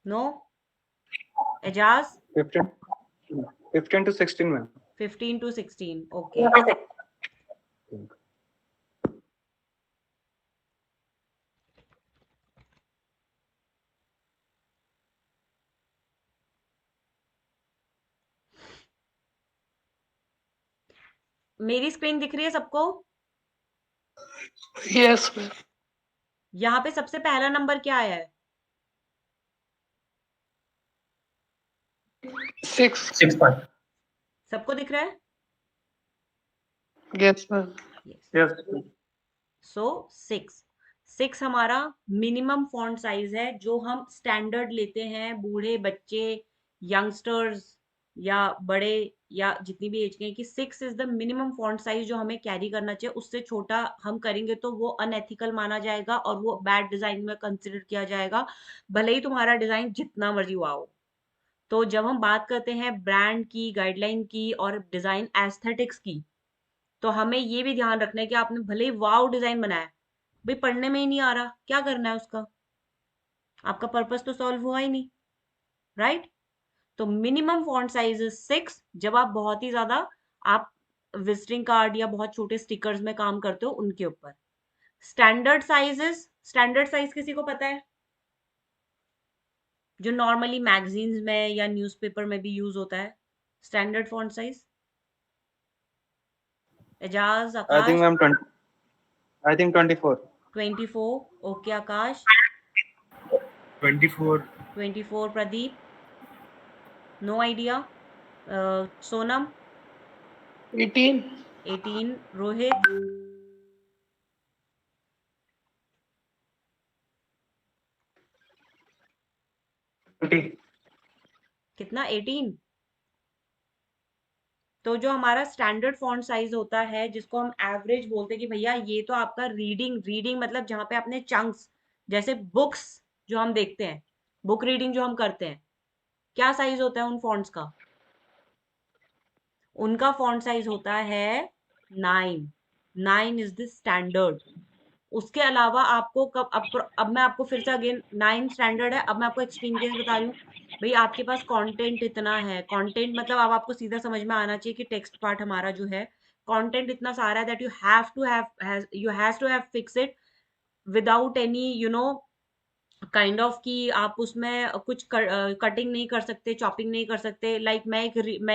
No? Ejaz? 15 to 16 ma'am. 15 to 16, okay. मेरी स्क्रीन दिख रही है सबको? Yes ma'am. यहाँ पे सबसे पहला नंबर क्या आया है? 6। 6 पॉइंट। सबको दिख रहा है? Yes ma'am. Yes. Yes so 6 हमारा मिनिमम फॉन्ट साइज है जो हम स्टैंडर्ड लेते हैं, बूढ़े बच्चे, यंगस्टर्स या बड़े या जितनी भी एज के हैं, कि 6 is the minimum font size जो हमें कैरी करना चाहिए। उससे छोटा हम करेंगे तो वो अनएथिकल माना जाएगा और वो बैड डिजाइन में कंसिडर किया जाएगा, भले ही तुम्हारा डिजाइन जितना मर्जी हुआ हो। तो जब हम बात करते हैं ब्रांड की, गाइडलाइन की और डिजाइन एस्थेटिक्स की, तो हमें ये भी ध्यान रखना है कि आपने भले ही वाव डिजाइन बनाया, भाई पढ़ने में ही नहीं आ रहा, क्या करना है उसका? आपका पर्पस तो सॉल्व हुआ ही नहीं, राइट? तो मिनिमम फॉन्ट साइज इज 6 जब आप बहुत ही ज्यादा आप विजिटिंग कार्ड या बहुत छोटे स्टिकर्स में काम करते हो उनके ऊपर। स्टैंडर्ड साइज किसी को पता है? जो नॉर्मली मैगजीन्स में या न्यूज़पेपर में भी यूज होता है, standard font size. Ejaz, I think Akash? Ma'am 20 I think 24 24। Okay Akash. 24 24 Pradeep? No idea. Sonam? 18। 18 Rohit? 20 कितना? 18? तो जो हमारा स्टैंडर्ड फॉन्ट साइज होता है जिसको हम एवरेज बोलते हैं कि भैया ये तो आपका रीडिंग रीडिंग मतलब जहां पे आपने चंक्स, जैसे बुक्स जो हम देखते हैं, बुक रीडिंग जो हम करते हैं, क्या साइज होता है उन फॉन्ट्स का? उनका फॉन्ट साइज होता है 9। 9 इज द स्टैंडर्ड। उसके अलावा आपको अब मैं आपको फिर से अगेन 9 स्टैंडर्ड है, अब मैं आपको एक्सट्रीम केस बता रही हूँ। भाई आपके पास कंटेंट इतना है, कंटेंट मतलब अब आपको सीधा समझ में आना चाहिए कि टेक्स्ट पार्ट हमारा जो है, कंटेंट इतना सारा है that you have to have fix it without any kind of कि आप उसमें कुछ कटिंग नहीं कर सकते, चॉपिंग नहीं कर सकते। लाइक मैं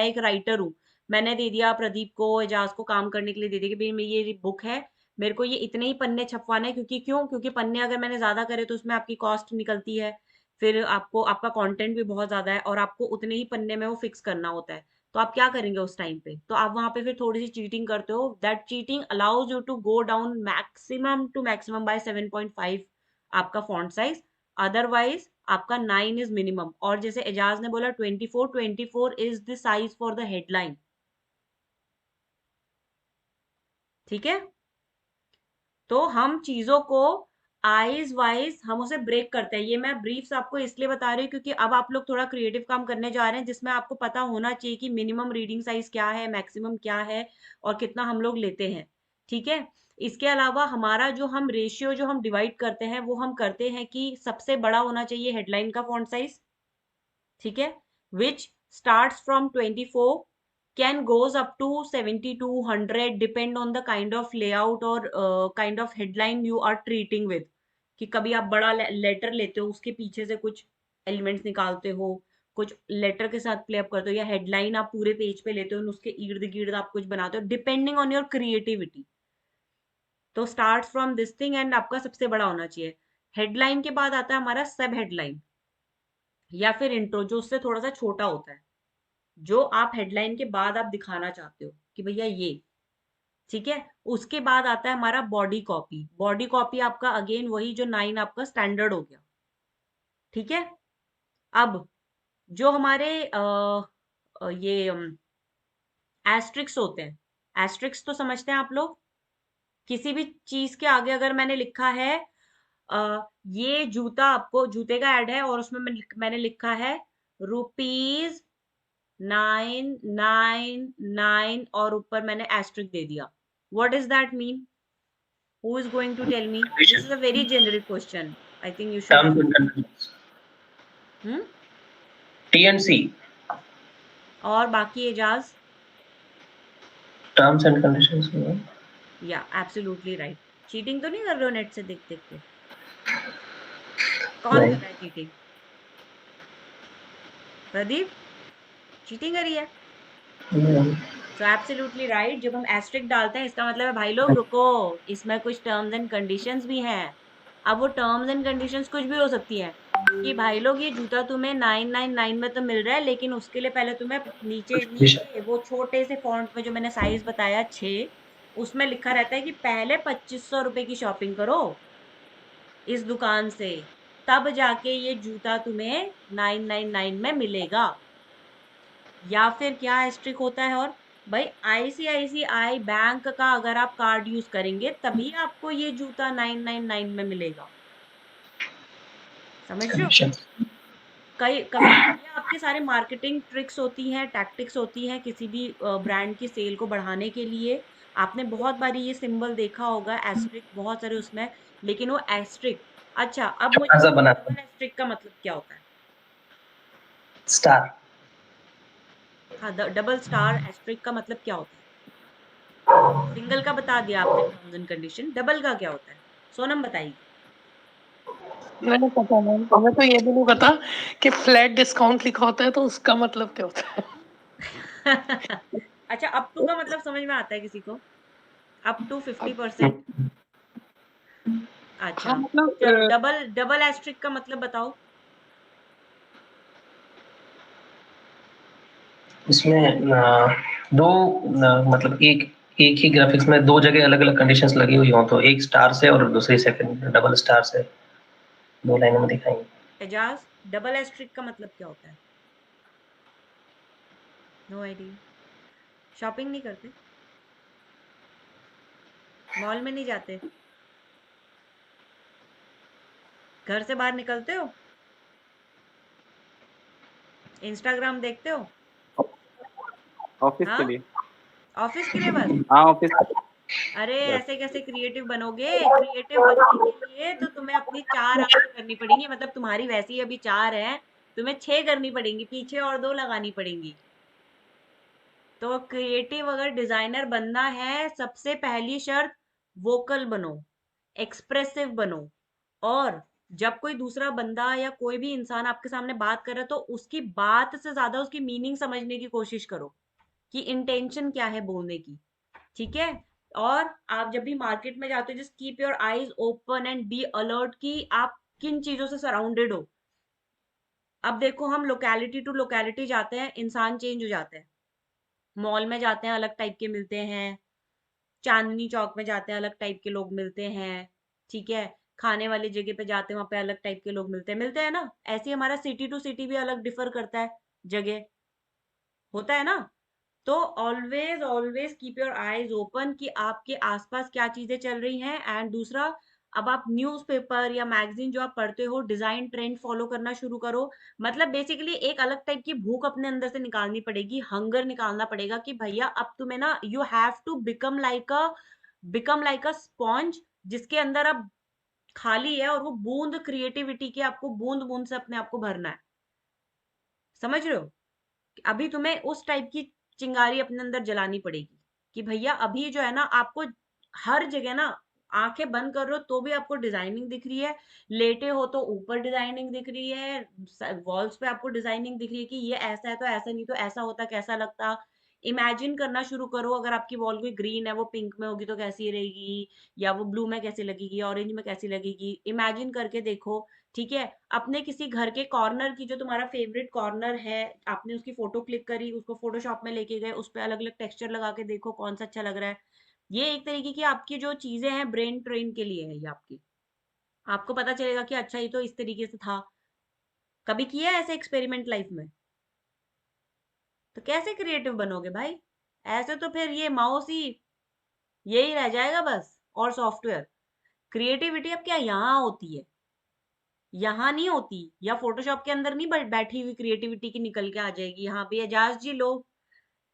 एक राइटर हूँ, मैंने दे दिया प्रदीप को, एजाज को काम करने के लिए दे दिया कि भाई ये बुक है, मेरे को ये इतने ही पन्ने छपवाने हैं, क्योंकि पन्ने अगर मैंने ज्यादा करे तो उसमें आपकी कॉस्ट निकलती है, फिर आपको आपका कंटेंट भी बहुत ज्यादा है और आपको उतने ही पन्ने में वो फिक्स करना होता है। तो आप क्या करेंगे उस टाइम पे? तो आप वहां पे फिर थोड़ी सी चीटिंग करते हो। That cheating allows you to go down maximum to maximum by 7.5 आपका फॉन्ट साइज। अदरवाइज आपका 9 इज मिनिमम। और जैसे एजाज ने बोला 24 is the size for the headline. ठीक है? तो हम चीजों को आइज वाइज हम उसे ब्रेक करते हैं। ये मैं ब्रीफ्स आपको इसलिए बता रही हूँ क्योंकि अब आप लोग थोड़ा क्रिएटिव काम करने जा रहे हैं जिसमें आपको पता होना चाहिए कि मिनिमम रीडिंग साइज क्या है, मैक्सिमम क्या है और कितना हम लोग लेते हैं। ठीक है? इसके अलावा हमारा जो हम रेशियो जो हम डिवाइड करते हैं वो हम करते हैं कि सबसे बड़ा होना चाहिए हेडलाइन का फॉन्ट साइज। ठीक है? विच starts from 24 can goes up to 70 to 100 depend on the kind of layout और kind of headline you are treating with। कि कभी आप बड़ा लेटर लेते हो, उसके पीछे से कुछ एलिमेंट्स निकालते हो, कुछ लेटर के साथ प्ले अप करते हो, या हेडलाइन आप पूरे पेज पे लेते हो और उसके इर्द गिर्द आप कुछ बनाते हो, डिपेंडिंग ऑन योर क्रिएटिविटी। तो start from this thing and आपका सबसे बड़ा होना चाहिए। हेडलाइन के बाद आता है हमारा सब हेडलाइन या फिर इंट्रो, जो उससे थोड़ा सा छोटा होता है, जो आप हेडलाइन के बाद आप दिखाना चाहते हो कि भैया ये। ठीक है? उसके बाद आता है हमारा बॉडी कॉपी। बॉडी कॉपी आपका अगेन वही जो 9 आपका स्टैंडर्ड हो गया। ठीक है? अब जो हमारे ये एस्ट्रिक्स होते हैं, एस्ट्रिक्स तो समझते हैं आप लोग? किसी भी चीज के आगे अगर मैंने लिखा है ये जूता, आपको जूते का ऐड है और उसमें मैंने लिखा है रुपीज 999 और ऊपर मैंने एस्ट्रिक दे दिया, what does that mean? Who is going to tell me? This is a very generic question, I think you should terms no. And conditions, hmm? TNC, और बाकी एजाज? Terms and conditions. या absolutely right. Cheating तो नहीं कर रहे हो net से देख देख के? कौन कर नहीं, रहा है चीटिंग? प्रदीप चीटिंग करी है? नहीं। So absolutely right. जब हम एस्ट्रिक डालते हैं इसका मतलब है भाई लोग रुको, इसमें कुछ टर्म्स एंड कंडीशंस भी हैं। अब वो टर्म्स एंड कंडीशंस कुछ भी हो सकती हैं कि भाई लोग ये जूता तुम्हें 999 में तो मिल रहा है, लेकिन उसके लिए पहले तुम्हें नीचे कुछ विषय नीचे वो छोटे से फॉन्ट में जो मैंने साइज बताया 6, उसमें लिखा रहता है कि पहले 2500 रुपए की शॉपिंग करो इस दुकान से, तब जाके ये जूता तुम्हें 999 में मिलेगा। या फिर क्या स्ट्रिक होता है, और भाई आईसीआईसीआई बैंक का अगर आप कार्ड यूज करेंगे तभी आपको ये जूता 999 में मिलेगा। समझ रहे हो? कंडीशन। कई कभी ये आपके सारे मार्केटिंग ट्रिक्स होती हैं, टैक्टिक्स होती हैं किसी भी ब्रांड की सेल को बढ़ाने के लिए। आपने बहुत बारी ये सिंबल देखा होगा एस्ट्रिक बहुत सारे उसमें, लेकिन वो एस्ट्रिक। अच्छा, अब मुझे ऐसा बनाते डबल एस्ट्रिक का मतलब क्या होता है? स्टार। हाँ, डबल स्टार एस्ट्रिक का मतलब क्या होता है? सिंगल का बता दिया आपने टर्म्स एंड कंडीशन, डबल का क्या होता है? सोनम बताइए। मैंने पता मैम, हमें तो ये भी नहीं पता कि फ्लैट डिस्काउंट लिखा होता है तो उसका मतलब क्या होता है। अच्छा, अप टू का मतलब समझ में आता है किसी को? Up to 50%। हाँ अच्छा, मतलब चलो डबल डबल एस्ट्रिक का मतलब बताओ। इसमें दो मतलब एक ही ग्राफिक्स में दो जगह अलग अलग कंडीशंस लगी हुई हो, तो एक स्टार से और दूसरी सेकंड डबल स्टार से दो लाइनों में दिखाएंगे। एजाज, डबल एस्ट्रिक का मतलब क्या होता है? No idea. शॉपिंग नहीं करते? मॉल में नहीं जाते? घर से बाहर निकलते हो? इंस्टाग्राम देखते हो? ऑफिस के हाँ, लिए। ऑफिस के लिए बस? हाँ ऑफिस। अरे बस। ऐसे कैसे क्रिएटिव बनोगे? क्रिएटिव बनने के लिए तो तुम्हें अपनी 4 आंखें करनी पड़ेंगी, मतलब तुम्हारी वैसी अभी 4 हैं, तुम्हें 6 करनी पड़ेंगी, पीछे और 2 लगानी पड़ेंगी। तो क्रिएटिव अगर डिजाइनर बनना है, सबसे पहली शर्त वोकल बनो, एक्सप्रेसिव बनो। और जब कोई दूसरा बंदा या कोई भी इंसान आपके सामने बात कर रहा है तो उसकी बात से ज्यादा उसकी मीनिंग समझने की कोशिश करो कि इंटेंशन क्या है बोलने की। ठीक है? और आप जब भी मार्केट में जाते हो, just keep your eyes open and be alert कि आप किन चीजों से सराउंडेड हो। अब देखो, हम लोकेलिटी टू लोकेलिटी जाते हैं, इंसान चेंज हो जाते हैं। मॉल में जाते हैं अलग टाइप के मिलते हैं, चांदनी चौक में जाते हैं अलग टाइप के लोग मिलते हैं। ठीक है? खाने वाली जगह पे जाते हैं वहां पे अलग टाइप के लोग मिलते हैं ना। ऐसे ही हमारा सिटी टू सिटी भी अलग डिफर करता है, जगह, होता है ना। तो always always keep your eyes open कि आपके आसपास क्या चीजें चल रही हैं। एंड दूसरा, अब आप न्यूज़पेपर या मैगजीन जो आप पढ़ते हो, डिजाइन ट्रेंड फॉलो करना शुरू करो। मतलब बेसिकली एक अलग टाइप की भूख अपने अंदर से निकालनी पड़ेगी, हंगर निकालना पड़ेगा कि भैया अब तुम्हें ना, you have to become like a sponge, जिसके अंदर अब खाली है और वो बूंद क्रिएटिविटी की आपको बूंद बूंद से अपने आप को भरना है। समझ रहे हो? अभी तुम्हें उस टाइप की चिंगारी अपने अंदर जलानी पड़ेगी कि भैया अभी जो है ना, आपको हर जगह ना, आंखें बंद कर रहे हो तो भी आपको डिजाइनिंग दिख रही है, लेटे हो तो ऊपर डिजाइनिंग दिख रही है, वॉल्स पे आपको डिजाइनिंग दिख रही है कि ये ऐसा है तो ऐसा, नहीं तो ऐसा होता कैसा लगता। इमेजिन करना शुरू करो, अगर आपकी वॉल कोई ग्रीन है वो पिंक में होगी तो कैसी रहेगी, या वो ब्लू में कैसी लगेगी, ऑरेंज में कैसी लगेगी, इमेजिन करके देखो। ठीक है? अपने किसी घर के कॉर्नर की, जो तुम्हारा फेवरेट कॉर्नर है, आपने उसकी फोटो क्लिक करी, उसको फोटोशॉप में लेके गए, उस पर अलग अलग टेक्सचर लगा के देखो कौन सा अच्छा लग रहा है। ये एक तरीके की आपकी जो चीजें हैं ब्रेन ट्रेन के लिए है ये आपकी। आपको पता चलेगा कि अच्छा ये तो इस तरीके से था। कभी किया है ऐसे एक्सपेरिमेंट लाइफ में? तो कैसे क्रिएटिव बनोगे भाई? ऐसे तो फिर ये माउस ही यही रह जाएगा बस, और सॉफ्टवेयर। क्रिएटिविटी अब क्या यहाँ होती है, यहाँ नहीं होती, या फोटोशॉप के अंदर नहीं बैठी हुई क्रिएटिविटी की निकल के आ जाएगी यहाँ पे एजाज जी लो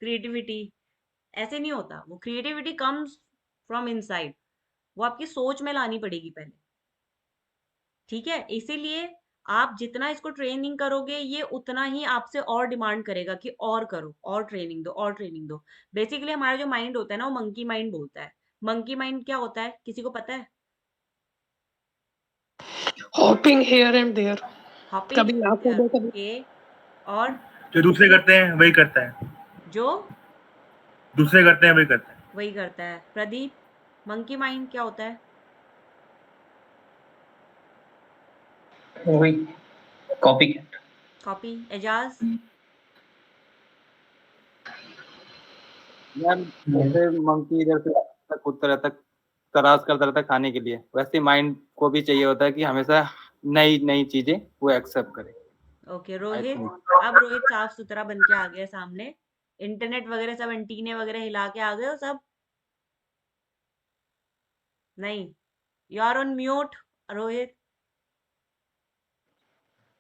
क्रिएटिविटी। ऐसे नहीं होता, वो क्रिएटिविटी कम्स फ्रॉम इनसाइड, वो आपकी सोच में लानी पड़ेगी पहले। ठीक है? इसीलिए आप जितना इसको ट्रेनिंग करोगे ये उतना ही आपसे और डिमांड करेगा कि और करो, और ट्रेनिंग दो, और ट्रेनिंग दो। बेसिकली हमारा जो माइंड होता है ना, वो मंकी माइंड बोलता है। मंकी माइंड क्या होता है, किसी को पता है? Hopping here and there, hopping कभी यहाँ हियर, कूदो कभी। ओके। और जो दूसरे करते हैं वही करता है। जो दूसरे करते हैं वही करते हैं। वही करता है। प्रदीप, मंकी माइंड क्या होता है? वही copy cat. Copy. Ejaz? Ma'am जैसे मंकी इधर से कूदता रहता है, तलाश करता रहता है खाने के लिए, वैसे माइंड को भी चाहिए होता है कि हमेशा नई नई चीजें वो एक्सेप्ट करे। ओके, आई रोहित। थिंक अब रोहित साफ सुथरा बन के आ गया सामने। इंटरनेट वगैरह सब एंटीने वगैरह हिला के आ गए हो सब? नहीं? You are on mute Rohit.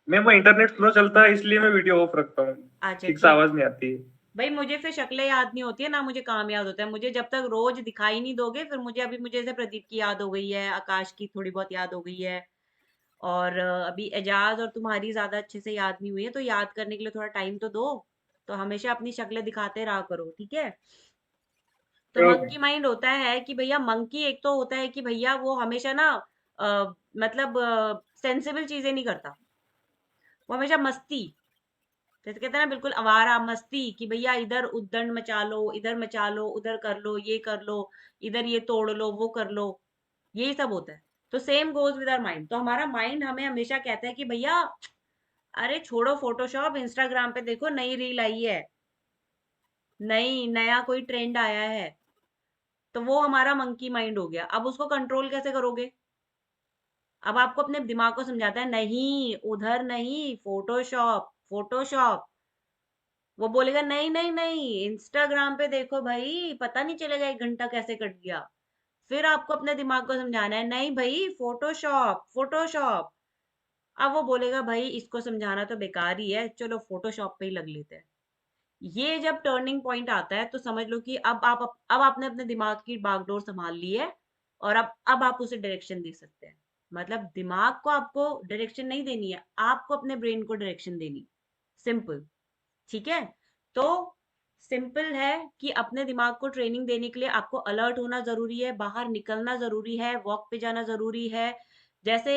मैं वो इंटरनेट स्लो चलता है इसलिए मैं वीडियो ऑफ रखता हूँ। अच्छा, ठीक से ठीक। आवाज नहीं आती है। भाई मुझे फिर शक्लें याद नहीं होती है ना, मुझे काम याद होता है। मुझे जब तक रोज दिखाई नहीं दोगे, फिर मुझे ऐसे प्रदीप की याद हो गई है, आकाश की थोड़ी बहुत याद हो गई है, और अभी एजाज और तुम्हारी ज्यादा अच्छे से याद नहीं हुई है, तो याद करने के लिए थोड़ा टाइम तो दो। तो हमेशा अपनी शक्लें दिखाते रहा करो, ठीक है? तो मंकी माइंड होता है कि भैया, मंकी एक तो होता है कि भैया वो हमेशा ना मतलब सेंसिबल चीजें नहीं करता। वो हमेशा मस्ती, जैसे कहते हैं ना, बिल्कुल आवारा मस्ती, कि भैया इधर उद्दंड मचा लो, इधर मचा लो, उधर कर लो, ये कर लो, इधर ये तोड़ लो, वो कर लो, यही सब होता है। तो same goes with our mind. तो हमारा माइंड हमें हमेशा कहता है कि भैया, अरे छोड़ो फोटोशॉप, इंस्टाग्राम पे देखो नई रील आई है, नया कोई ट्रेंड आया है। तो वो हमारा मंकी माइंड हो गया। अब उसको कंट्रोल कैसे करोगे? अब आपको अपने दिमाग को समझाता है, नहीं उधर नहीं, फोटोशॉप फोटोशॉप। वो बोलेगा नहीं नहीं नहीं, इंस्टाग्राम पे देखो भाई, पता नहीं चलेगा 1 घंटा कैसे कट गया। फिर आपको अपने दिमाग को समझाना है, नहीं भाई, फोटोशॉप फोटोशॉप। अब वो बोलेगा भाई, इसको समझाना तो बेकार ही है, चलो फोटोशॉप पे ही लग लेते हैं। ये जब टर्निंग पॉइंट आता है, तो समझ लो कि अब आपने अपने दिमाग की बागडोर संभाल ली है, और अब आप उसे डायरेक्शन दे सकते हैं। मतलब दिमाग को आपको डायरेक्शन नहीं देनी है, आपको अपने ब्रेन को डायरेक्शन देनी। सिंपल। ठीक है? तो सिंपल है कि अपने दिमाग को ट्रेनिंग देने के लिए आपको अलर्ट होना जरूरी है, बाहर निकलना जरूरी है, वॉक पे जाना जरूरी है। जैसे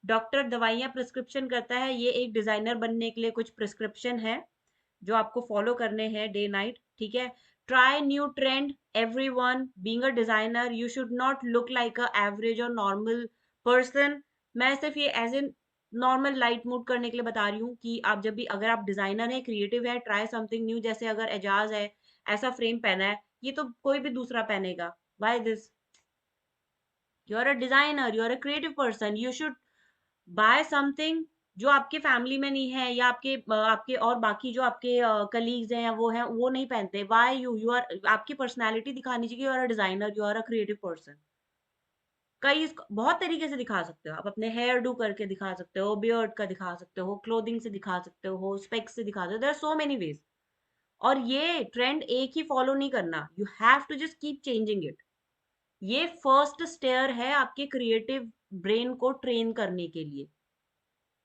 डॉक्टर दवाइयां प्रिस्क्रिप्शन करता है, ये एक डिजाइनर बनने के लिए कुछ प्रिस्क्रिप्शन है जो आपको फॉलो करने हैं डे नाइट, ठीक है? Try new trend, everyone being a designer you should not look like a average और नॉर्मल पर्सन। मैं सिर्फ ये as in normal light mood करने के लिए बता रही हूँ कि आप जब भी, अगर आप डिजाइनर है, क्रिएटिव है, ट्राई समथिंग न्यू। जैसे अगर एजाज है, ऐसा फ्रेम पहना है, ये तो कोई भी दूसरा पहनेगा। Why this? You are a designer, you are a creative person, you should buy something जो आपके फैमिली में नहीं है, या आपके और बाकी जो आपके कलीग्स हैं या वो हैं, वो नहीं पहनते। वाई यू आर, आपकी पर्सनालिटी दिखानी चाहिए, you are a designer, you are a creative person. बहुत तरीके से दिखा सकते हो आप। अपने हेयर डू करके दिखा सकते हो, बियर्ड का दिखा सकते हो, क्लोथिंग से दिखा सकते हो, स्पेक्स से दिखा सकते हो। There are so many ways. और ये ट्रेंड एक ही फॉलो नहीं करना, you have to just keep changing it. ये फर्स्ट स्टेयर है आपके क्रिएटिव ब्रेन को ट्रेन करने के लिए,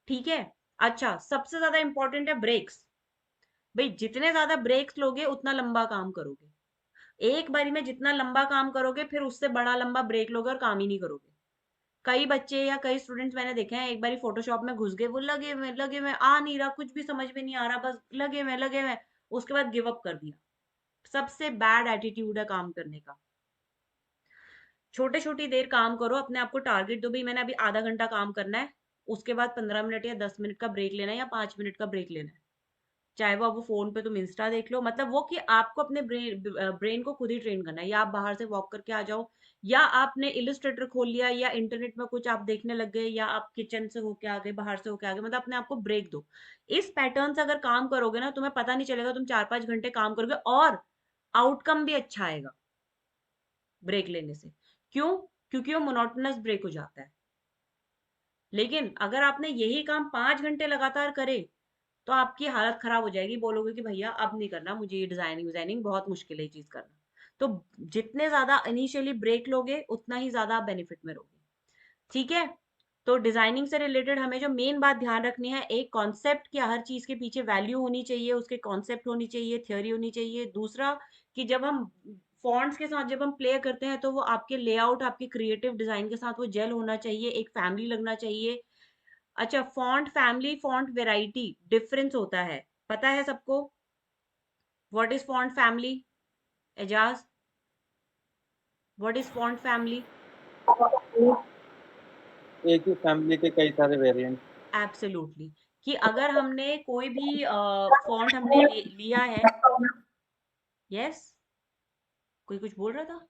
ठीक है? अच्छा, सबसे ज्यादा इंपॉर्टेंट है ब्रेक्स। भाई जितने ज्यादा ब्रेक्स लोगे, उतना लंबा काम करोगे। एक बारी में जितना लंबा काम करोगे, फिर उससे बड़ा लंबा ब्रेक लोगे और काम ही नहीं करोगे। कई बच्चे या कई स्टूडेंट्स मैंने देखे हैं, एक बारी फोटोशॉप में घुस गए, वो लगे हुए आ नहीं रहा, कुछ भी समझ में नहीं आ रहा, बस लगे हुए, उसके बाद गिव अप कर दिया। सबसे बैड एटीट्यूड है काम करने का। छोटे छोटी देर काम करो, अपने आप को टारगेट दो, भाई मैंने अभी आधा घंटा काम करना है, उसके बाद 15 मिनट या 10 मिनट का ब्रेक लेना है, या 5 मिनट का ब्रेक लेना है। चाहे वो अब फोन पे तुम इंस्टा देख लो, मतलब वो कि आपको अपने ब्रेन को खुद ही ट्रेन करना है। या आप बाहर से वॉक करके आ जाओ, या आपने इलिस्ट्रेटर खोल लिया, या इंटरनेट में कुछ आप देखने लग गए, या आप किचन से होके आ गए, बाहर से होके आ गए, मतलब अपने आप को ब्रेक दो। इस पैटर्न से अगर काम करोगे ना, तुम्हें पता नहीं चलेगा, तुम 4-5 घंटे काम करोगे, और आउटकम भी अच्छा आएगा ब्रेक लेने से। क्यों? क्योंकि वो मोनोटोनस ब्रेक हो जाता है। लेकिन अगर आपने यही काम 5 घंटे लगातार करे, तो आपकी हालत खराब हो जाएगी, बोलोगे कि भैया अब नहीं करना मुझे, ये डिजाइनिंग डिजाइनिंग बहुत मुश्किल है ये चीज करना। तो जितने ज्यादा इनिशियली ब्रेक लोगे, उतना ही ज्यादा आप बेनिफिट में रहोगे, ठीक है? तो डिजाइनिंग से रिलेटेड हमें जो मेन बात ध्यान रखनी है, एक कॉन्सेप्ट, कि हर चीज के पीछे वैल्यू होनी चाहिए, उसके कॉन्सेप्ट होनी चाहिए, थ्योरी होनी चाहिए। दूसरा, कि जब हम फॉन्ट्स के साथ जब हम प्ले करते हैं, तो वो आपके लेआउट, आपके क्रिएटिव डिजाइन के साथ वो जेल होना चाहिए, एक फैमिली लगना चाहिए। अच्छा, font family, font variety, difference होता है, पता है सबको? What is font family? Ejaz, what is font family? एक ही फैमिली के कई सारे वेरिएंट। एब्सोल्युटली, कि अगर हमने कोई भी फॉन्ट हमने लिया है, यस, कोई कुछ बोल रहा था?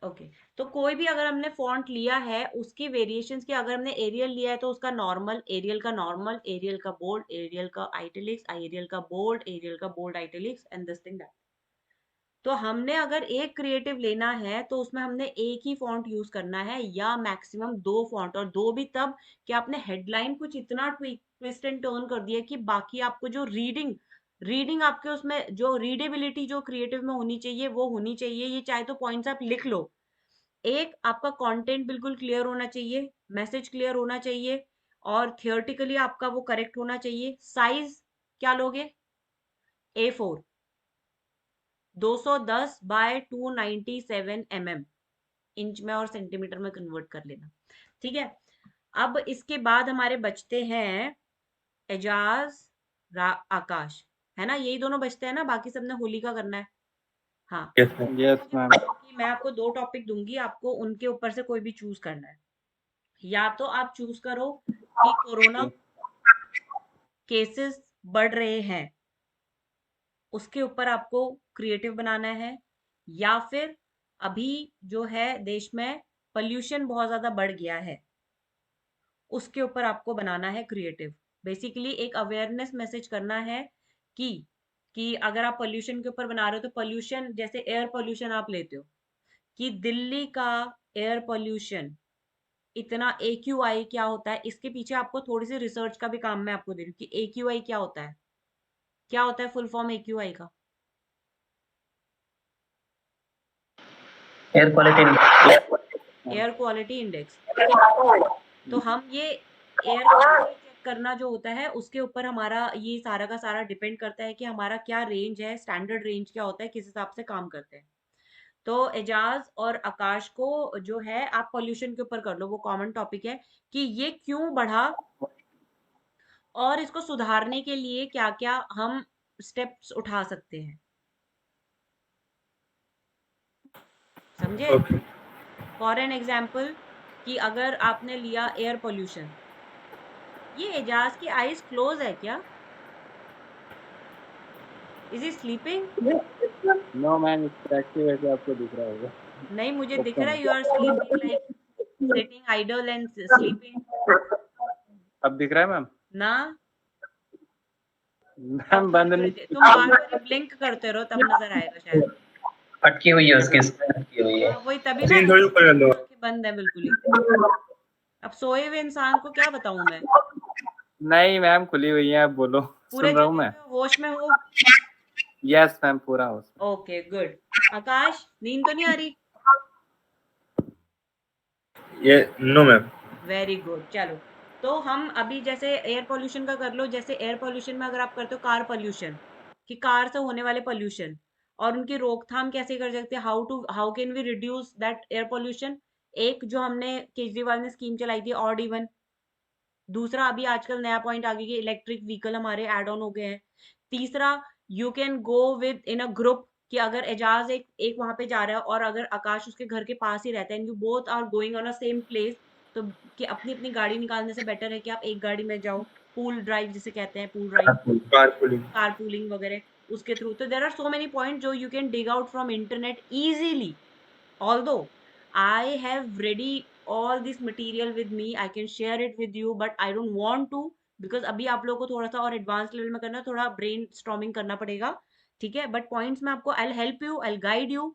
ओके, तो कोई भी अगर हमने फॉन्ट लिया है उसकी वेरिएशंस की, अगर हमने एरियल लिया है तो उसका नॉर्मल, एरियल का नॉर्मल, एरियल का बोल्ड, एरियल का आइटैलिक्स, एरियल का बोल्ड, एरियल का bold italics and this thing that. तो हमने अगर एक क्रिएटिव लेना है तो उसमें हमने एक ही फॉन्ट यूज करना है या मैक्सिमम दो फॉन्ट, और दो भी तब कि आपने हेडलाइन कुछ इतना ट्विस्ट एंड टर्न कर दिया कि बाकी आपको जो रीडिंग रीडिंग आपके उसमें जो रीडेबिलिटी जो क्रिएटिव में होनी चाहिए वो होनी चाहिए। ये चाहे तो पॉइंट्स आप लिख लो। एक, आपका कंटेंट बिल्कुल क्लियर होना चाहिए, मैसेज क्लियर होना चाहिए, और थियोरटिकली आपका वो करेक्ट होना चाहिए। साइज क्या लोगे? A4, 210 बाय 297 mm, इंच में और सेंटीमीटर में कन्वर्ट कर लेना। ठीक है, अब इसके बाद हमारे बचते हैं एजाज, आकाश, है ना? यही दोनों बचते हैं ना, बाकी सबने होली का करना है। हाँ, यस मैम। कि मैं आपको दो टॉपिक दूंगी, आपको उनके ऊपर से कोई भी चूज करना है। या तो आप चूज करो कि कोरोना केसेस बढ़ रहे हैं, उसके ऊपर आपको क्रिएटिव बनाना है, या फिर अभी जो है देश में पोल्यूशन बहुत ज्यादा बढ़ गया है, उसके ऊपर आपको बनाना है क्रिएटिव। बेसिकली एक अवेयरनेस मैसेज करना है कि अगर आप पोल्यूशन के ऊपर बना रहे हो तो पोल्यूशन, जैसे एयर पोल्यूशन आप लेते हो कि दिल्ली का एयर पोल्यूशन इतना, AQI क्या होता है, इसके पीछे आपको थोड़ी सी रिसर्च का भी काम मैं आपको दे रही हूँ कि AQI क्या होता है, क्या होता है फुल फॉर्म AQI का? Air quality. Air quality index, ठीक है। तो हम ये एयर क्वालिटी चेक करना जो होता है उसके ऊपर हमारा ये सारा का सारा डिपेंड करता है कि हमारा क्या रेंज है, स्टैंडर्ड रेंज क्या होता है, किस हिसाब से काम करते हैं। तो एजाज और आकाश को जो है आप पोल्यूशन के ऊपर कर लो, वो कॉमन टॉपिक है कि ये क्यों बढ़ा और इसको सुधारने के लिए क्या क्या हम स्टेप्स उठा सकते हैं। समझे? ओके। फॉर एन एग्जाम्पल, कि अगर आपने लिया एयर पोल्यूशन, ये एजाज की आईज क्लोज है क्या? Is he sleeping? No ma'am, active ऐसे आपको दिख रहा होगा। नहीं, मुझे दिख ओपन रहा है you are sleeping, like sitting idle and sleeping अब दिख रहा है मैम? ना। मैम थोड़ी बंद थोड़ी नहीं। देर तुम बार बार ब्लिंक करते रहो, तब नजर आएगा शायद। अटकी हुई है उसकी स्क्रीन, अटकी हुई है। हाँ, वही तभी ना स्क्रीन थोड़ी ऊपर कर लो। आंखें बंद है बिल्कुल ही। अब सोए हुए इंसान को क्या बताऊं मैं? नहीं मैम, खुली हुई है, आप बोलो। पूरे सुन रहा हूँ जगह मैं। पे होश में हो? यस मैम, पूरा हो। Okay good. आकाश, नींद तो नहीं आ रही? ये नो मैम। वेरी गुड, चलो। तो हम अभी जैसे एयर पोल्यूशन का कर लो, जैसे एयर पोल्यूशन में अगर आप करते हो कार पोल्यूशन, कि कार से होने वाले पोल्यूशन और उनकी रोकथाम कैसे कर सकते हैं, how can we reduce that air pollution. एक जो हमने केजरीवाल ने स्कीम चलाई थी ऑड इवन। दूसरा, अभी आजकल नया पॉइंट आ गया कि इलेक्ट्रिक व्हीकल हमारे एड ऑन हो गए हैं। तीसरा, you can go with in a group, कि अगर एजाज एक एक वहां पे जा रहा है और अगर आकाश उसके घर के पास ही रहता है and you both are going on a same place, तो कि अपनी अपनी गाड़ी निकालने से बेटर है कि आप एक गाड़ी में जाओ। पूल ड्राइव जिसे कहते हैं, pool drive, carpooling. Car pooling वगैरह, उसके थ्रू। तो there are so many point जो you can dig out from internet easily. Although I have ready all this material with me, I can share it with you, but I don't want to, because अभी आप लोगों को थोड़ा सा और advance level में करना है, थोड़ा ब्रेन स्टॉर्मिंग करना पड़ेगा। ठीक है, बट पॉइंट्स में आपको I help you, I guide you.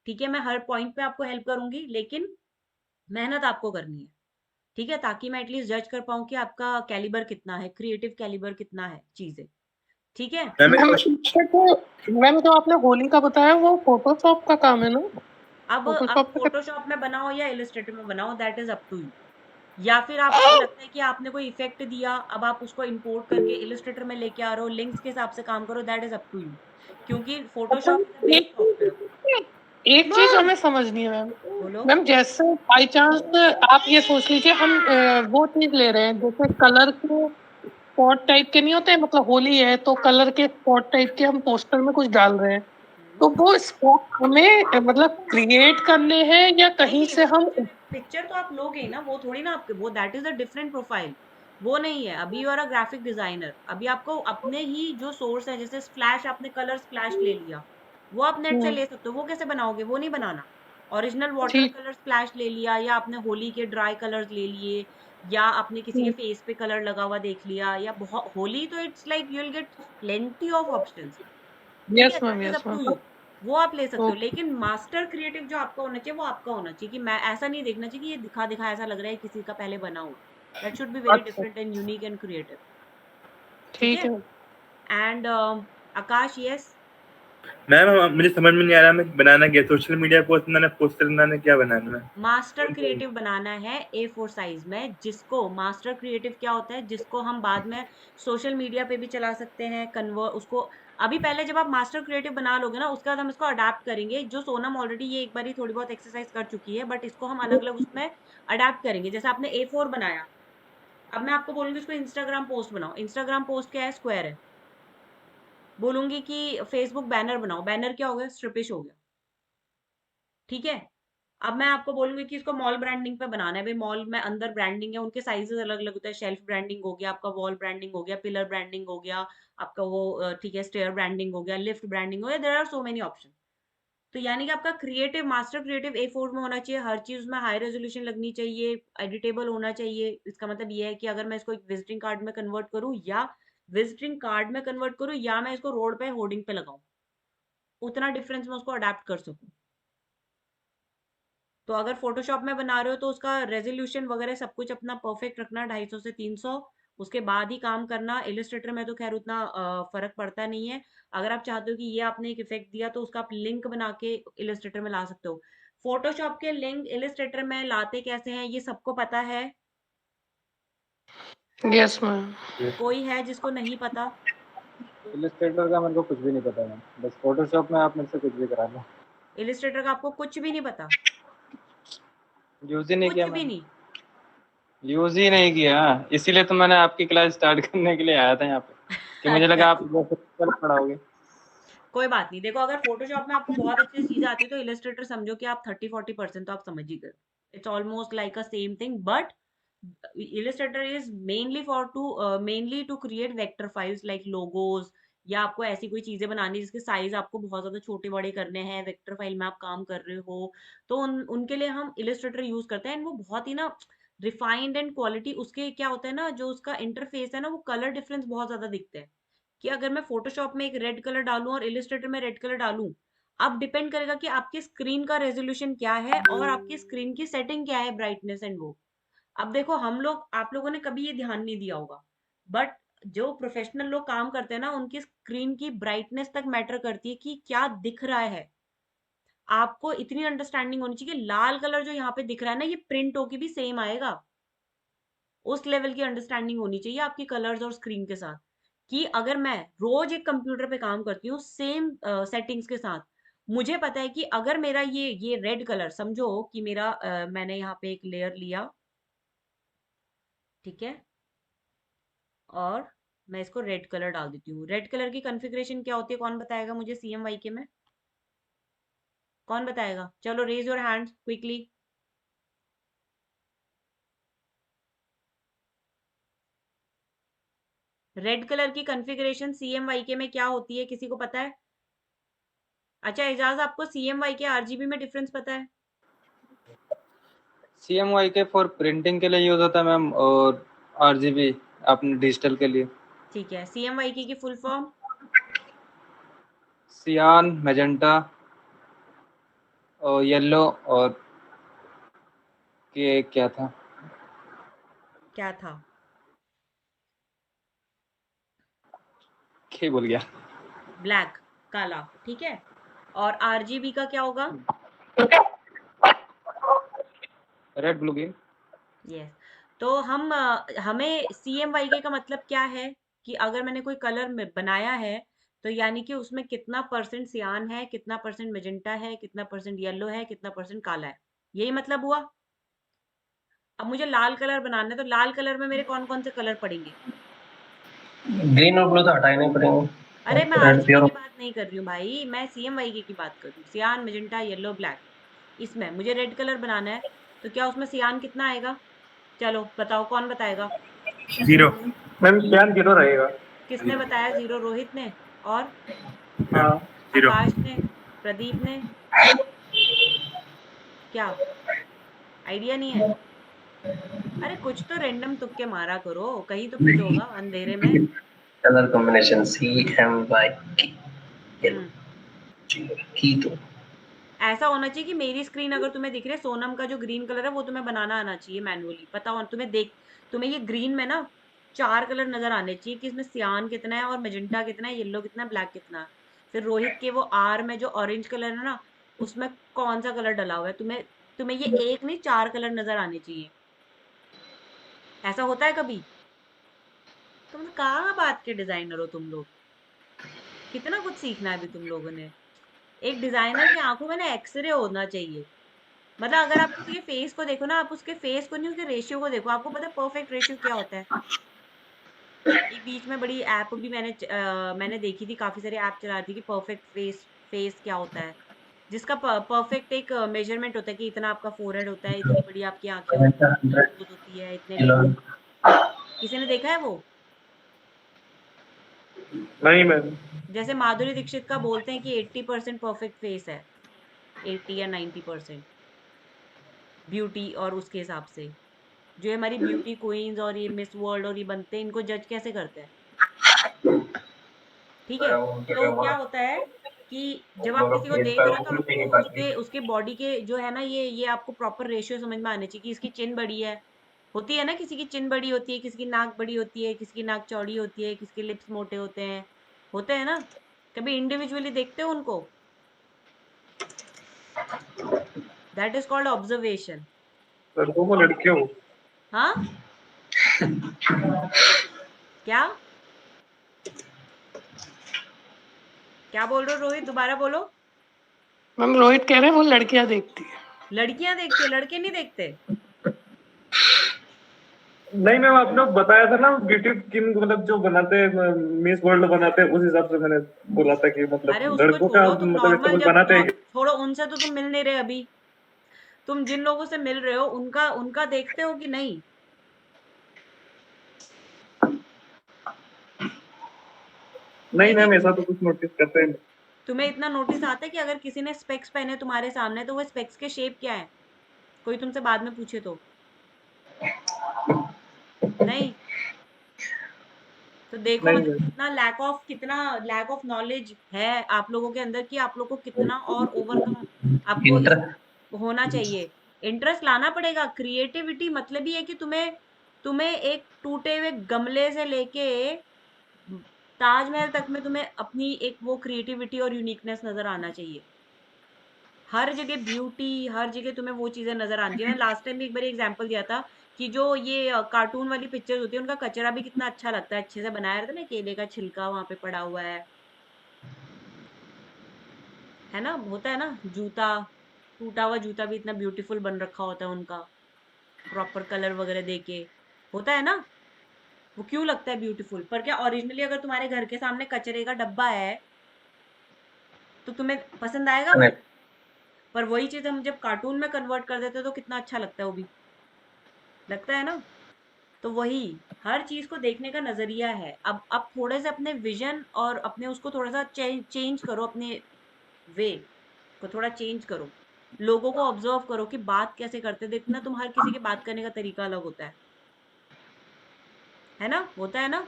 ठीक है, मैं हर पॉइंट पे आपको हेल्प करूंगी, लेकिन मेहनत आपको करनी है। ठीक है, ताकि मैं एटलीस्ट जज कर पाऊं कि आपका कैलिबर कितना है, क्रिएटिव कैलिबर कितना है, चीजें। ठीक है। मैम एक मैम क्वेश्चन। इससे तो मैम जो आपने होली का बताया वो फोटोशॉप का काम है ना? अब फोटोशॉप पे फोटोशॉप में बनाओ या इलस्ट्रेटर में बनाओ, that is up to you. या फिर आपको लगता है कि आपने कोई इफेक्ट दिया, अब आप उसको इंपोर्ट करके इलस्ट्रेटर में लेके आ रहे हो, लिंक्स के हिसाब से काम करो, that is up to you. क्योंकि Photoshop is a based software. एक चीज हमें समझनी है मैम। बोलो। मैम जैसे बाई चांस आप ये सोच लीजिए हम वो चीज ले रहे हैं, जैसे कलर के स्पॉट टाइप के नहीं होते, मतलब होली है तो कलर के स्पॉट टाइप के हम पोस्टर में कुछ डाल रहे हैं, तो वो स्पॉट हमें मतलब क्रिएट करने हैं या कहीं नहीं, से हम पिक्चर तो आप लोगे ही ना, वो थोड़ी ना आपके, वो that is a different profile. वो नहीं है, अभी you are a graphic designer, अभी आपको अपने ही जो सोर्स है, जैसे स्प्लैश, आपने कलर स्प्लैश ले लिया, वो आप नेट से ले सकते हो, वो कैसे बनाओगे? वो नहीं बनाना। ओरिजिनल वाटर ठीक कलर स्प्लैश ले लिया, या आपने होली के ड्राई कलर्स ले लिए, या आपने किसी के फेस पे कलर लगा हुआ देख लिया, या बहुत होली तो it's like you will get plenty of options. ठीक है, that is yes up to ma'am you. वो आप ले सकते हो, ओके लेकिन मास्टर क्रिएटिव जो आपका होना चाहिए वो आपका होना चाहिए, कि मैं ऐसा नहीं देखना चाहिए कि ये दिखा दिखा ऐसा लग रहा है किसी का पहले बना हुआ। दैट शुड बी वेरी अच्छा different and unique and creative. ठीक ठीक है। है एंड आकाश, यस। मैम मुझे समझ में नहीं आ रहा मैं बनाना क्या, सोशल मीडिया पोस्ट बनाना, पोस्टर बनाना, क्या बनाना है? मास्टर क्रिएटिव बनाना है A4 साइज में, जिसको मास्टर क्रिएटिव क्या होता है, जिसको हम बाद में सोशल मीडिया पे भी चला सकते हैं, कन्वर्ट उसको। अभी पहले जब आप मास्टर क्रिएटिव बना लोगे ना, उसके बाद हम इसको अडेप्ट करेंगे, जो सोनम ऑलरेडी ये एक बार ही थोड़ी बहुत एक्सरसाइज कर चुकी है, बट इसको हम अलग अलग उसमें अडेप्ट करेंगे। जैसे आपने A4 बनाया, अब मैं आपको बोलूंगी इसको इंस्टाग्राम पोस्ट बनाओ। इंस्टाग्राम पोस्ट क्या है? स्क्वायर है। बोलूंगी कि फेसबुक बैनर बनाओ, बैनर क्या हो गया? स्ट्रिपिश हो गया। ठीक है। अब मैं आपको बोलूंगी कि इसको मॉल ब्रांडिंग पे बनाना है, भाई मॉल में अंदर ब्रांडिंग है, उनके साइजेस अलग अलग होते हैं, शेल्फ ब्रांडिंग हो गया आपका, वॉल ब्रांडिंग हो गया, पिलर ब्रांडिंग हो गया आपका, वो ठीक है, स्टेयर ब्रांडिंग हो गया, लिफ्ट ब्रांडिंग हो गया, there are so many option. तो यानी कि आपका क्रिएटिव, मास्टर क्रिएटिव A4 में होना चाहिए, हर चीज में हाई रेजोल्यूशन लगनी चाहिए, एडिटेबल होना चाहिए। इसका मतलब ये है कि अगर मैं इसको एक विजिटिंग कार्ड में कन्वर्ट करूँ, या विजिटिंग कार्ड में कन्वर्ट करूँ, या मैं इसको रोड पे होर्डिंग पे लगाऊं, उतना डिफरेंस मैं उसको अडेप्ट कर सकूं। तो अगर फोटोशॉप में बना रहे हो तो उसका रेजोल्यूशन वगैरह सब कुछ अपना परफेक्ट रखना, 250 से 300, उसके बाद ही काम करना। इलिस्ट्रेटर में तो खैर उतना फर्क पड़ता नहीं है। अगर आप चाहते हो कि ये आपने एक इफेक्ट दिया, तो उसका आप लिंक बना के इलिस्ट्रेटर में ला सकते हो। फोटोशॉप के लिंक इलिस्ट्रेटर में लाते कैसे हैं, ये सबको पता है? यस मैम कोई है जिसको नहीं पता? इलस्ट्रेटर का मेरे को कुछ भी नहीं पता है, बस फोटोशॉप में आप मेरे से कुछ भी करा लो। इलिस्ट्रेटर का आपको कुछ भी नहीं पता? यूज ही नहीं कुछ किया भी मैंने, नहीं? यूज ही नहीं किया, इसीलिए तो मैंने आपकी क्लास स्टार्ट करने के लिए आया था यहाँ पे, कि मुझे अच्छा लगा आप अच्छा, पढ़ाओगे। कोई बात नहीं। देखो, अगर फोटोशॉप में आपको बहुत अच्छी चीजें आती है, तो इलस्ट्रेटर समझो कि आप 30-40% तो आप समझ ही गए। It's almost like a same thing, but Illustrator is mainly to create vector files like logos, या आपको ऐसी कोई चीजें बनानी जिसके साइज आपको बहुत ज्यादा छोटे बड़े करने हैं, वेक्टर फाइल में आप काम कर रहे हो, तो उनके लिए हम इलस्ट्रेटर यूज करते हैं। And वो बहुत ही ना रिफाइंड एंड क्वालिटी उसके क्या होता है ना, जो उसका इंटरफेस है ना, वो कलर डिफरेंस बहुत ज्यादा दिखते हैं। कि अगर मैं फोटोशॉप में एक रेड कलर डालूं और इलिस्ट्रेटर में रेड कलर डालूं, अब डिपेंड करेगा कि आपकी स्क्रीन का रेजोल्यूशन क्या है, और आपकी स्क्रीन की सेटिंग क्या है, ब्राइटनेस एंड वो। अब देखो, हम लोग, आप लोगों ने कभी ये ध्यान नहीं दिया होगा, बट जो प्रोफेशनल लोग काम करते हैं ना, उनकी स्क्रीन की ब्राइटनेस तक मैटर करती है कि क्या दिख रहा है। आपको इतनी अंडरस्टैंडिंग होनी चाहिए कि लाल कलर जो यहाँ पे दिख रहा है ना, ये प्रिंट होके भी सेम आएगा। उस लेवल की अंडरस्टैंडिंग होनी चाहिए आपकी कलर्स और स्क्रीन के साथ, कि अगर मैं रोज एक कंप्यूटर पे काम करती हूँ सेम सेटिंग्स के साथ, मुझे पता है कि अगर मेरा ये रेड कलर, समझो कि मेरा मैंने यहाँ पे एक लेयर लिया, ठीक है, और मैं इसको रेड कलर डाल देती हूँ। रेड कलर की कॉन्फ़िगरेशन क्या होती है, कौन बताएगा मुझे CMYK में? कौन बताएगा? चलो, raise your hands quickly. Red colour की कॉन्फ़िगरेशन CMYK में क्या होती है, किसी को पता है? अच्छा एजाज, आपको CMYK RGB में डिफरेंस पता है? CMYK के फॉर प्रिंटिंग के लिए यूज होता है मैम, और RGB अपने डिजिटल के लिए। ठीक है, CMYK की फुल फॉर्म? सियान, मैजेंटा और येलो, और के क्या था, क्या था? के भूल गया। ब्लैक, काला, ठीक है। और RGB का क्या होगा? Red, blue, green. यस। तो हमें CMYK का मतलब क्या है, कि अगर मैंने कोई कलर में बनाया है, तो यानी कि उसमें कितना परसेंट सियान है, कितना परसेंट मेजेंटा है, कितना परसेंट येलो है, कितना परसेंट काला है। यही मतलब हुआ। अब मुझे लाल कलर बनाना है, तो लाल कलर में मेरे कौन कौन से कलर पड़ेंगे? ग्रीन और ब्लू तो हटाए नहीं पड़ेंगे। अरे मैं रेड आरजीबी प्योर की बात नहीं कर रही हूँ भाई, मैं CMYK की बात कर रही हूँ। सियान, मेजेंटा, येलो, ब्लैक। इसमें मुझे रेड कलर बनाना है, तो क्या उसमें सियान कितना आएगा? चलो बताओ, कौन बताएगा? 0। मैम सियान 0 रहेगा। किसने बताया 0? रोहित ने। और हाँ 0। आकाश ने, प्रदीप ने। क्या आइडिया नहीं है? अरे कुछ तो रैंडम तुक्के मारा करो, कहीं तो फिट होगा अंधेरे में। कलर कॉम्बिनेशन CMYK हम्म की तो ऐसा होना चाहिए कि मेरी स्क्रीन अगर तुम्हें दिख रही है, सोनम का जो ग्रीन कलर है वो तुम्हें बनाना आना चाहिए मैनुअली। पता हो तुम्हें, देख तुम्हें ये ग्रीन में ना 4 कलर नजर आने चाहिए कि इसमें सियान कितना है और मेजेंटा कितना है, येलो कितना है, ब्लैक कितना है। फिर रोहित के वो आर में जो ऑरेंज कलर है ना, उसमें कौन सा कलर डला हुआ है। तुम्हें तुम्हें ये एक नहीं 4 कलर नजर आने चाहिए। ऐसा होता है कभी? तुम कहाँ बात के डिजाइनर हो तुम लोग? कितना कुछ सीखना है अभी तुम लोगों ने। एक डिजाइनर की आंखों में ना एक्सरे होना चाहिए। मतलब अगर आप किसी के फेस को देखो ना, आप उसके फेस को नहीं, उसके रेशियो को देखो। आपको पता है परफेक्ट रेशियो क्या होता है? एक बीच में बड़ी ऐप भी मैंने देखी थी, काफी सारी ऐप चला रही थी कि परफेक्ट फेस फेस क्या होता है, जिसका परफेक्ट एक मेजरमेंट होता है कि इतना आपका फोरहेड होता है, इतनी बड़ी आपकी आंखें होती है, इतनी 100 नोज होती है, इतने लिप। किलो किसी ने देखा है वो? नहीं मैम। जैसे माधुरी दीक्षित का बोलते हैं कि 80% परफेक्ट फेस है, 80 या 90% ब्यूटी। और उसके हिसाब से जो ये हमारी ब्यूटी क्वींस और ये मिस वर्ल्ड और ये बनते हैं, इनको जज कैसे करते हैं? ठीक है। तो क्या होता है कि जब आप किसी को देख रहे हो तो आपको उसके उसके बॉडी के जो है ना, ये आपको प्रॉपर रेशियो समझ में आने चाहिए कि इसकी चिन बड़ी है। होती है ना, किसी की चिन बड़ी होती है, किसी की नाक बड़ी होती है, किसी की नाक चौड़ी होती है, किसी के लिप्स मोटे होते हैं। होते हैं ना? कभी इंडिविजुअली देखते हो उनको? That is called observation. लड़कों को लड़कियों को। हाँ, क्या क्या बोल रहे हो रोहित? दोबारा बोलो। मैम रोहित कह रहे हैं वो लड़कियां देखती है। लड़कियां देखती है, लड़के नहीं देखते। नहीं मैम आपने बताया था ना ब्यूटी किंग मतलब जो बनाते हैं मिस वर्ल्ड बनाते हैं उस हिसाब से मैंने बोला था कि अरे मतलब उसको लड़कों का छोड़ो, तुम मतलब ऐसा नॉर्मल कुछ जब बनाते हैं कि छोड़ो, उनसे तो तुम मिल नहीं रहे अभी। तुम जिन लोगों से मिल रहे हो उनका उनका देखते हो कि नहीं? नहीं नहीं मैम देखते। ऐसा तो कुछ नोटिस करते हैं। तुम्हें इतना नोटिस आता है कि अगर किसी ने स्पेक्स पहने तुम्हारे सामने, तो वो स्पेक्स के शेप क्या है? कोई तुमसे बाद में पूछे तो? नहीं। तो देखो नहीं मतलब मैम। कितना लैक ऑफ नॉलेज है आप लोगों के अंदर, कि आप लोगों को कितना और ओवरकम आपको इस इंटर होना चाहिए। इंटरेस्ट लाना पड़ेगा। क्रिएटिविटी मतलब ही है कि तुम्हें तुम्हें एक टूटे हुए गमले से लेके ताजमहल तक में तुम्हें अपनी एक वो क्रिएटिविटी और यूनिकनेस नजर आना चाहिए। हर जगह ब्यूटी, हर जगह तुम्हें वो चीजें नजर आती है। मैंने लास्ट टाइम भी एक बार एग्जांपल दिया था कि जो ये कार्टून वाली पिक्चर्स होती है, उनका कचरा भी कितना अच्छा लगता है, अच्छे से बनाया रहता है ना, केले का छिलका वहां पे पड़ा हुआ है ना? होता है ना, जूता, टूटा हुआ जूता भी इतना ब्यूटीफुल बन रखा होता है उनका, प्रॉपर कलर वगैरह देके। होता है ना? वो क्यों लगता है ब्यूटीफुल? पर क्या ओरिजिनली अगर तुम्हारे घर के सामने कचरे का डब्बा है, तो तुम्हें पसंद आएगा वो? पर वही चीज हम जब कार्टून में कन्वर्ट कर देते हैं तो कितना अच्छा लगता है वो भी। लगता है ना? तो वही, हर चीज को देखने का नजरिया है। अब थोड़े से अपने विजन और अपने उसको थोड़ा सा चेंज करो, अपने वे को थोड़ा चेंज करो। लोगों को ऑब्जर्व करो कि बात कैसे करते हैं। देखना, तुम हर किसी के बात करने का तरीका अलग होता है ना? होता है ना?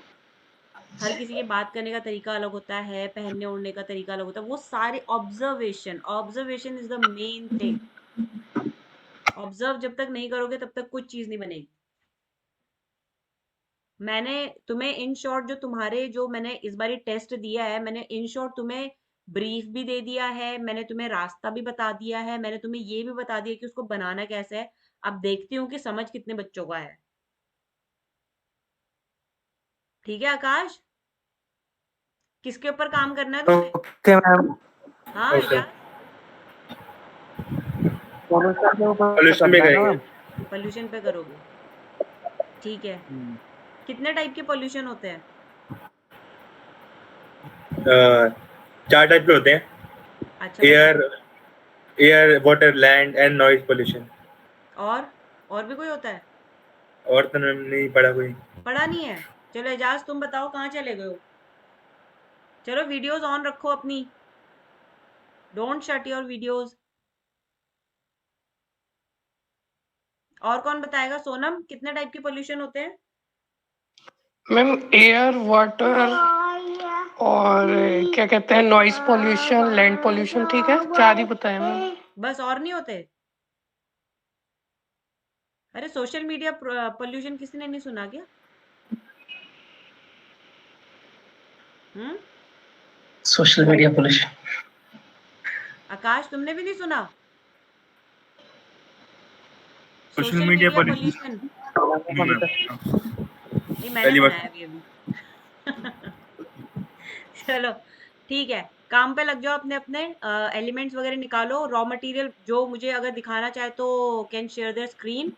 हर किसी के बात करने का तरीका अलग होता है, पहनने ओढ़ने का तरीका अलग होता है। वो सारे observation, observation is the main thing. Observe जब तक नहीं करोगे तब तक कुछ चीज नहीं बनेगी। मैंने तुम्हें इन शॉर्ट जो मैंने इस बारी टेस्ट दिया है, मैंने इन शॉर्ट तुम्हें ब्रीफ भी दे दिया है, मैंने तुम्हें रास्ता भी बता दिया है, मैंने तुम्हें ये भी बता दिया कि उसको बनाना कैसे है। अब देखती हूँ कि समझ कितने बच्चों का है। ठीक है आकाश, किसके ऊपर काम करना है तुम्हें? Okay ma'am. हाँ ओके। यस। पोल्यूशन के ऊपर पॉल्यूशन भी करना है ना करेंगे। मैम। पोल्यूशन पे करोगे? ठीक है। कितने टाइप के पोल्यूशन होते हैं? 4 टाइप के होते हैं, अच्छा बताओ। Air, water, land and noise pollution. और भी कोई होता है? और तो नहीं पढ़ा कोई। पढ़ा नहीं है? चलो एजाज तुम बताओ कहाँ चले गए हो? चलो वीडियोस ऑन रखो अपनी, डोंट शट योर वीडियोस। और कौन बताएगा? सोनम, कितने टाइप के पोल्यूशन होते हैं? मैम एयर, वाटर और क्या कहते हैं, नॉइज पोल्यूशन, लैंड पोल्यूशन, ठीक है, 4 ही बताए मैम। बस, और नहीं होते? अरे सोशल मीडिया पोल्यूशन किसी ने नहीं सुना क्या? Hmm? Social media pollution. Akash, तुमने भी नहीं सुना? Social social media media pollution pollution? नहीं मैम, नहीं, मैंने पहली बार बनाया अभी अभी। चलो ठीक है, काम पे लग जाओ अपने अपने। एलिमेंट्स वगैरह निकालो, रॉ मटेरियल जो मुझे अगर दिखाना चाहे तो कैन शेयर देयर स्क्रीन।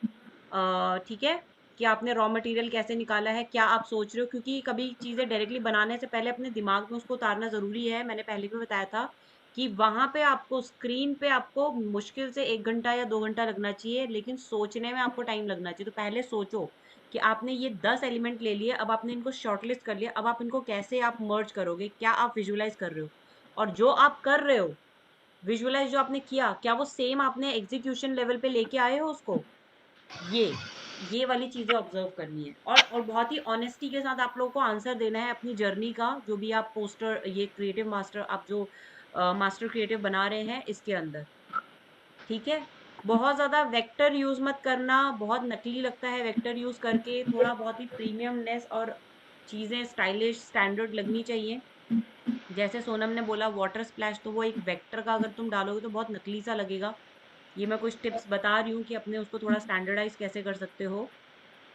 ठीक है, कि आपने रॉ मटेरियल कैसे निकाला है, क्या आप सोच रहे हो, क्योंकि कभी चीज़ें डायरेक्टली बनाने से पहले अपने दिमाग में उसको उतारना ज़रूरी है। मैंने पहले भी बताया था कि वहां पे आपको स्क्रीन पे आपको मुश्किल से 1 घंटा या 2 घंटा लगना चाहिए, लेकिन सोचने में आपको टाइम लगना चाहिए। तो पहले सोचो कि आपने ये 10 एलिमेंट ले लिए, अब आपने इनको शॉर्टलिस्ट कर लिया, अब आप इनको कैसे आप मर्ज करोगे, क्या आप विजुअलाइज कर रहे हो, और जो आप कर रहे हो विजुअलाइज जो आपने किया, क्या वो सेम आपने एग्जीक्यूशन लेवल पे लेके आए हो उसको। ये ये वाली चीजें ऑब्जर्व करनी है, और बहुत ही ऑनेस्टी के साथ आप लोगों को आंसर देना है अपनी जर्नी का, जो भी आप पोस्टर, ये क्रिएटिव मास्टर, आप जो मास्टर क्रिएटिव बना रहे हैं इसके अंदर। ठीक है, बहुत ज्यादा वेक्टर यूज मत करना, बहुत नकली लगता है वेक्टर यूज करके। थोड़ा बहुत ही प्रीमियमनेस और चीजें स्टाइलिश स्टैंडर्ड लगनी चाहिए। जैसे सोनम ने बोला वाटर स्प्लैश, तो वो एक वेक्टर का अगर तुम डालोगे तो बहुत नकली सा लगेगा। ये मैं कुछ टिप्स बता रही हूँ कि अपने उसको थोड़ा स्टैंडर्डाइज कैसे कर सकते हो।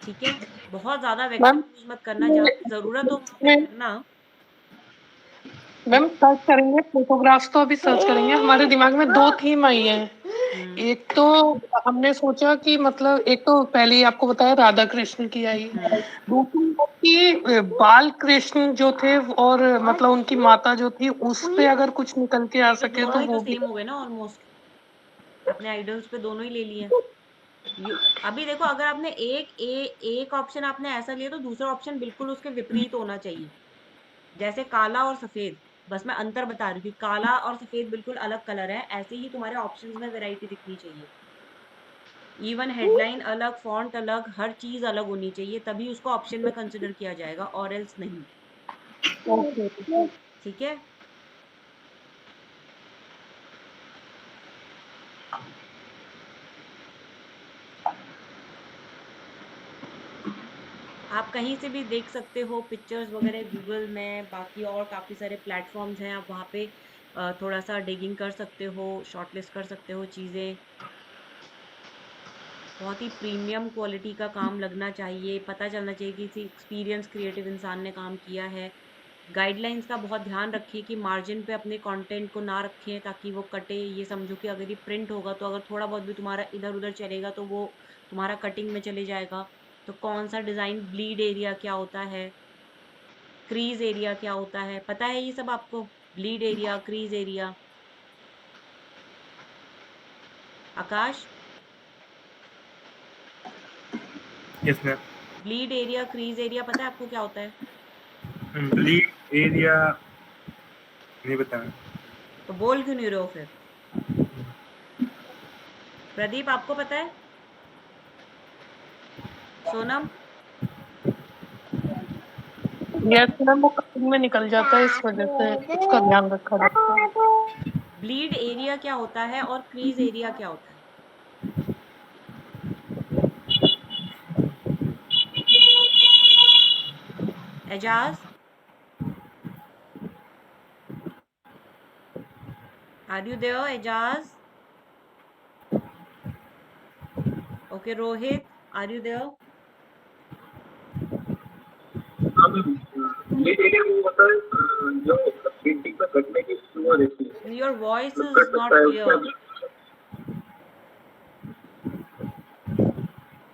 ठीक है, बहुत ज्यादा वेक्टर मैम यूज मत करना, जहाँ पे जरूरत हो वहां पे मैम करना। मैम सर्च करेंगे फोटोग्राफ्स, तो अभी सर्च करेंगे। हमारे दिमाग में 2 थीम आई है। हम्म। एक तो हमने सोचा कि मतलब, एक तो पहले ही आपको बताया राधा कृष्ण की आई, हम्म। दूसरी वो कि बाल कृष्ण जो थे, और मतलब उनकी माता जो थी, उस पे अगर कुछ निकल के आ तो सके दोनों तो ही तो वो भी। सेम हो गए ना ऑलमोस्ट, अपने आइडल्स पे दोनों ही ले लिए हैं। अभी देखो, अगर आपने एक ऑप्शन आपने ऐसा लिया तो दूसरा ऑप्शन बिल्कुल उसके विपरीत होना चाहिए। जैसे काला और सफेद, बस मैं अंतर बता रही हूँ कि काला और सफेद बिल्कुल अलग कलर है, ऐसे ही तुम्हारे ऑप्शंस में वैरायटी दिखनी चाहिए। इवन हेडलाइन अलग, फॉन्ट अलग, हर चीज अलग होनी चाहिए, तभी उसको ऑप्शन में कंसिडर किया जाएगा, और एल्स नहीं। ओके। ठीक है, आप कहीं से भी देख सकते हो पिक्चर्स वगैरह गूगल में, बाकी और काफ़ी सारे प्लेटफॉर्म्स हैं, आप वहाँ पे थोड़ा सा डिगिंग कर सकते हो, शॉर्टलिस्ट कर सकते हो चीज़ें। बहुत ही प्रीमियम क्वालिटी का काम लगना चाहिए, पता चलना चाहिए कि किसी एक्सपीरियंस क्रिएटिव इंसान ने काम किया है। गाइडलाइंस का बहुत ध्यान रखिए कि मार्जिन पे अपने कंटेंट को ना रखें ताकि वो कटे। ये समझो कि अगर ये प्रिंट होगा तो अगर थोड़ा बहुत भी तुम्हारा इधर उधर चलेगा तो वो तुम्हारा कटिंग में चले जाएगा। तो कौन सा डिज़ाइन, ब्लीड एरिया क्या होता है, क्रीज एरिया क्या होता है, पता है ये सब आपको? Bleed area, crease area. Akash, yes ma'am. Bleed area, crease area पता है आपको क्या होता है? ब्लीड एरिया नहीं पता मैम। तो बोल क्यों नहीं रहे हो फिर? प्रदीप, आपको पता है? सोनम? यस मैम, वो कटिंग में निकल जाता है, इस वजह से उसका ध्यान रखा जाता है। ब्लीड एरिया क्या होता है और क्रीज एरिया क्या होता है? Ejaz, are you there Ejaz? Okay, Rohit, are you there? Your voice is not clear.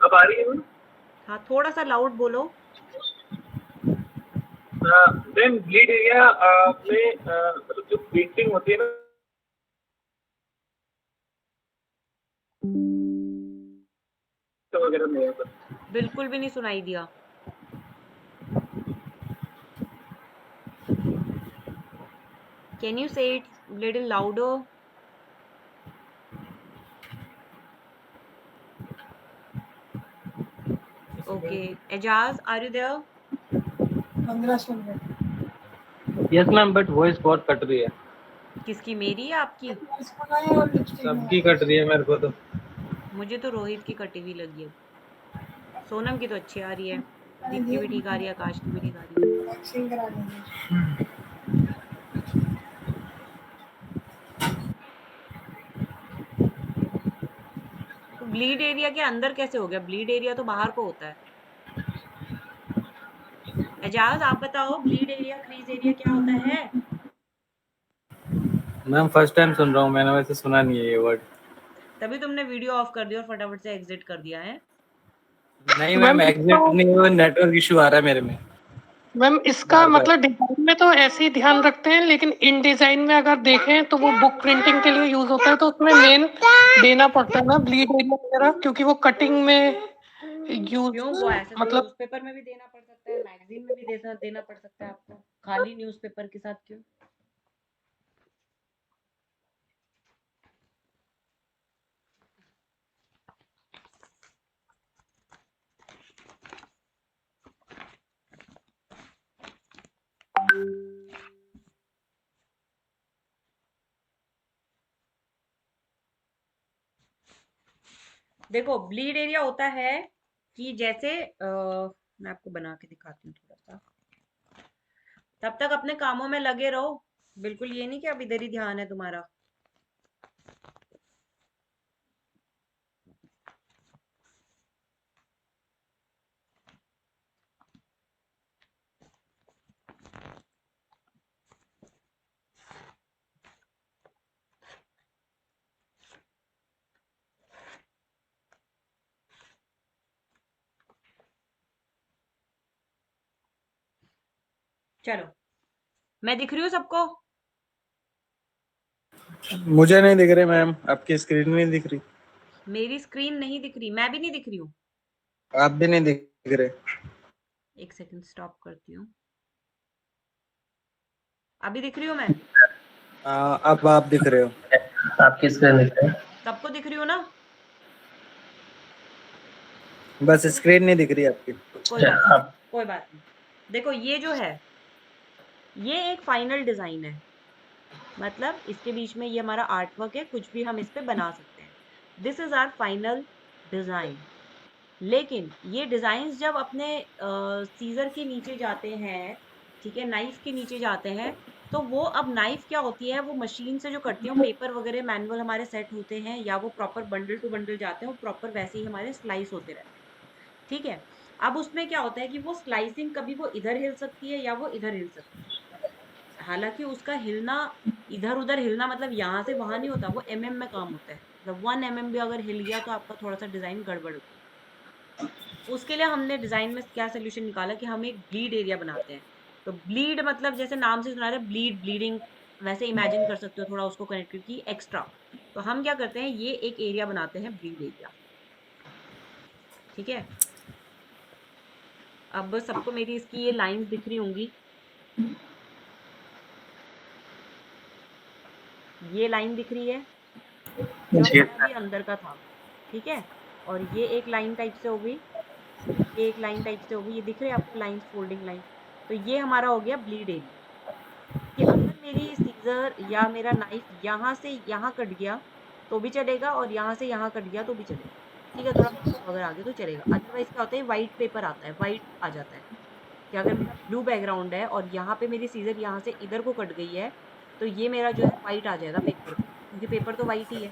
अब आ रही है? हाँ, थोड़ा सा लाउड बोलो। देन ब्लीड एरिया में मतलब जो प्रिंटिंग होती है ना तो वगैरह नहीं है बिल्कुल भी नहीं सुनाई दिया। Can you say it little louder? Okay, Ejaz are you there? 1500 minute. Yes ma'am, but voice बहुत कट रही है। किसकी, मेरी या आपकी? सबकी कट रही है मेरे को तो। मुझे तो रोहित की कटी हुई लगी है। सोनम की तो अच्छी आ रही है, दीप की भी ठीक आ रही है, आकाश की भी ठीक आ रही है। तो ब्लीड एरिया के अंदर कैसे हो गया? ब्लीड एरिया तो बाहर को होता है। एजाज आप बताओ, ब्लीड एरिया क्रीज एरिया क्या होता है? मैम फर्स्ट टाइम सुन रहा हूँ, मैंने वैसे सुना नहीं है ये वर्ड। तभी तुमने वीडियो ऑफ कर दिया और फटाफट से एग्जिट कर दिया है। नहीं मैम, एग्जिट नहीं हुआ, नेटवर्क इशू आ रहा है मेरे में। मैम इसका मतलब डिजाइन में तो ऐसे ही ध्यान रखते हैं, लेकिन इन डिजाइन में अगर देखें तो वो बुक प्रिंटिंग के लिए यूज होता है, तो उसमें मेन देना पड़ता है ना ब्लीड एरिया वगैरह, क्योंकि वो कटिंग में यूज क्यों? वो ऐसे तो मतलब न्यूज़पेपर में भी देना पड़ सकता है, मैगजीन में भी देना पड़ सकता है आपको, खाली न्यूज़पेपर के साथ क्यों? देखो, ब्लीड एरिया होता है कि जैसे मैं आपको बना के दिखाती हूँ थोड़ा सा, तब तक अपने कामों में लगे रहो। बिल्कुल ये नहीं कि अब इधर ही ध्यान है तुम्हारा। चलो, मैं दिख रही हूँ सबको? मुझे नहीं दिख रहे मैम, आपकी स्क्रीन नहीं दिख रही। मेरी स्क्रीन नहीं दिख रही, मैं भी नहीं दिख रही हूँ। आप भी नहीं दिख रहे। एक सेकंड, स्टॉप करती हूँ। अभी दिख रही हूँ मैं? अब आप दिख रहे हो। आपकी स्क्रीन दिख रही है। सबको दिख रही हूँ ना? बस स्क्रीन नहीं दिख रही आपकी। कोई बात नहीं, आप कोई बात नहीं। देखो, ये जो है, ये एक फाइनल डिजाइन है। मतलब इसके बीच में ये हमारा आर्ट वर्क है, कुछ भी हम इस पे बना सकते हैं। This is our final design. लेकिन ये डिजाइन्स जब अपने सीजर के नीचे जाते हैं, ठीक है, नाइफ के नीचे जाते हैं, तो वो अब नाइफ क्या होती है, वो मशीन से जो करती है, वो पेपर वगैरह मैनुअल हमारे सेट होते हैं, या वो प्रॉपर बंडल टू बंडल जाते हैं, वो प्रॉपर वैसे ही हमारे स्लाइस होते रहते हैं। ठीक है। अब उसमें क्या होता है कि वो स्लाइसिंग कभी वो इधर हिल सकती है या वो इधर हिल सकती है। हालांकि उसका हिलना, इधर उधर हिलना मतलब यहाँ से वहां नहीं होता, वो एमएम में काम होता है। मतलब 1 mm भी अगर हिल गया तो आपका थोड़ा सा डिजाइन गड़बड़ होगी। उसके लिए हमने डिजाइन में क्या सोल्यूशन निकाला कि हम एक ब्लीड एरिया बनाते हैं। तो ब्लीड मतलब जैसे नाम से सुना रहे, ब्लीड, ब्लीडिंग, वैसे इमेजिन कर सकते हो थोड़ा उसको कनेक्ट करके एक्स्ट्रा। तो हम क्या करते हैं, ये एक एरिया बनाते हैं, ब्लीड एरिया। ठीक है। अब सबको मेरी इसकी ये लाइंस दिख रही होंगी। ये लाइन दिख रही है जो जी। हमारा अभी अंदर का था। ठीक है। और ये एक लाइन टाइप से हो गई, ये एक लाइन टाइप से हो गई, ये दिख रही है आपको लाइंस, फोल्डिंग लाइन। तो ये हमारा हो गया ब्लीड एरिया। कि अगर मेरी सीजर या मेरा नाइफ यहाँ से यहाँ कट गया तो भी चलेगा, और यहाँ से यहाँ कट गया तो भी चलेगा। ठीक है, थोड़ा पेपर वगैरह आ गया तो चलेगा। अदरवाइज क्या होता है, व्हाइट पेपर आता है, व्हाइट आ जाता है। कि अगर मेरा ब्लू बैकग्राउंड है और यहाँ पे मेरी सीजर यहाँ से इधर को कट गई है, तो ये मेरा जो है व्हाइट आ जाएगा पेपर पे, क्योंकि पेपर तो व्हाइट ही है।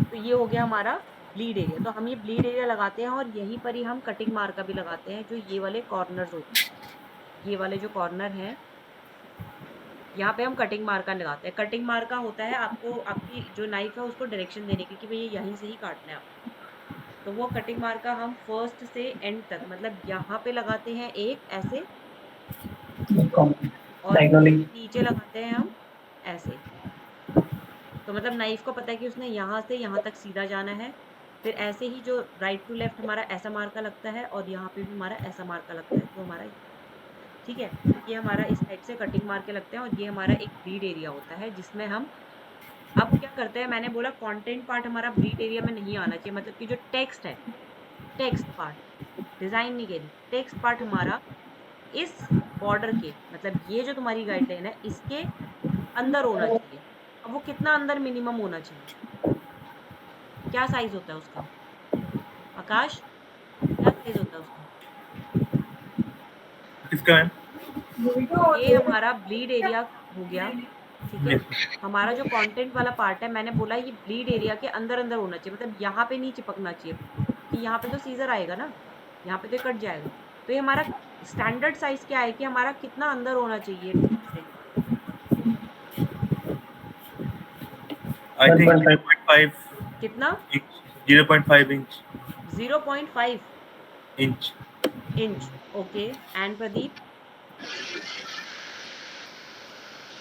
तो ये हो गया हमारा ब्लीड एरिया। तो हम ये ब्लीड एरिया लगाते हैं, और यहीं पर ही हम कटिंग मार्का भी लगाते हैं, जो ये वाले कॉर्नर्स होते हैं। ये वाले जो कॉर्नर हैं, यहाँ पे हम कटिंग मार्का लगाते हैं। कटिंग मार्का होता है आपको, आपकी जो नाइफ है उसको डायरेक्शन देने की, कि भैया यहीं से ही काटना है आपको। तो वो कटिंग मार्का हम फर्स्ट से एंड तक, मतलब यहाँ पे लगाते हैं एक ऐसे, और डायगोनली। नीचे लगाते हैं हम ऐसे। तो मतलब नाइफ को पता है कि उसने यहाँ से यहाँ तक सीधा जाना है। फिर ऐसे ही जो राइट टू लेफ्ट हमारा ऐसा मार्का लगता है और यहाँ पे भी हमारा ऐसा मार्का लगता है, तो हमारा ठीक है। ये हमारा इस टाइप से कटिंग मार के लगते हैं और ये हमारा एक ब्लीड एरिया होता है जिसमें हम अब क्या करते हैं। मैंने बोला कंटेंट पार्ट हमारा ब्लीड एरिया में नहीं आना चाहिए, मतलब कि जो टेक्स्ट है, टेक्स्ट पार्ट, डिजाइन नहीं कह रही, टेक्स्ट पार्ट हमारा इस बॉर्डर के, मतलब ये जो तुम्हारी गाइडलाइन है इसके अंदर होना चाहिए। अब वो कितना अंदर मिनिमम होना चाहिए, क्या साइज होता है उसका आकाश, क्या साइज होता है उसका? किसका मैम? ये हमारा ब्लीड एरिया हो गया, ठीक है। Yes. हमारा जो कंटेंट वाला पार्ट है, मैंने बोला ये ब्लीड एरिया के अंदर अंदर होना चाहिए, मतलब यहाँ पे नहीं चिपकना चाहिए कि यहाँ पे तो सीजर आएगा ना, यहाँ पे तो कट जाएगा। तो ये हमारा स्टैंडर्ड साइज क्या है कि हमारा कितना अंदर होना चाहिए से? I think 1.5 0.5 कितना? inch. 0.5 inch. 0.5 Inch. Inch. Okay, and Pradeep?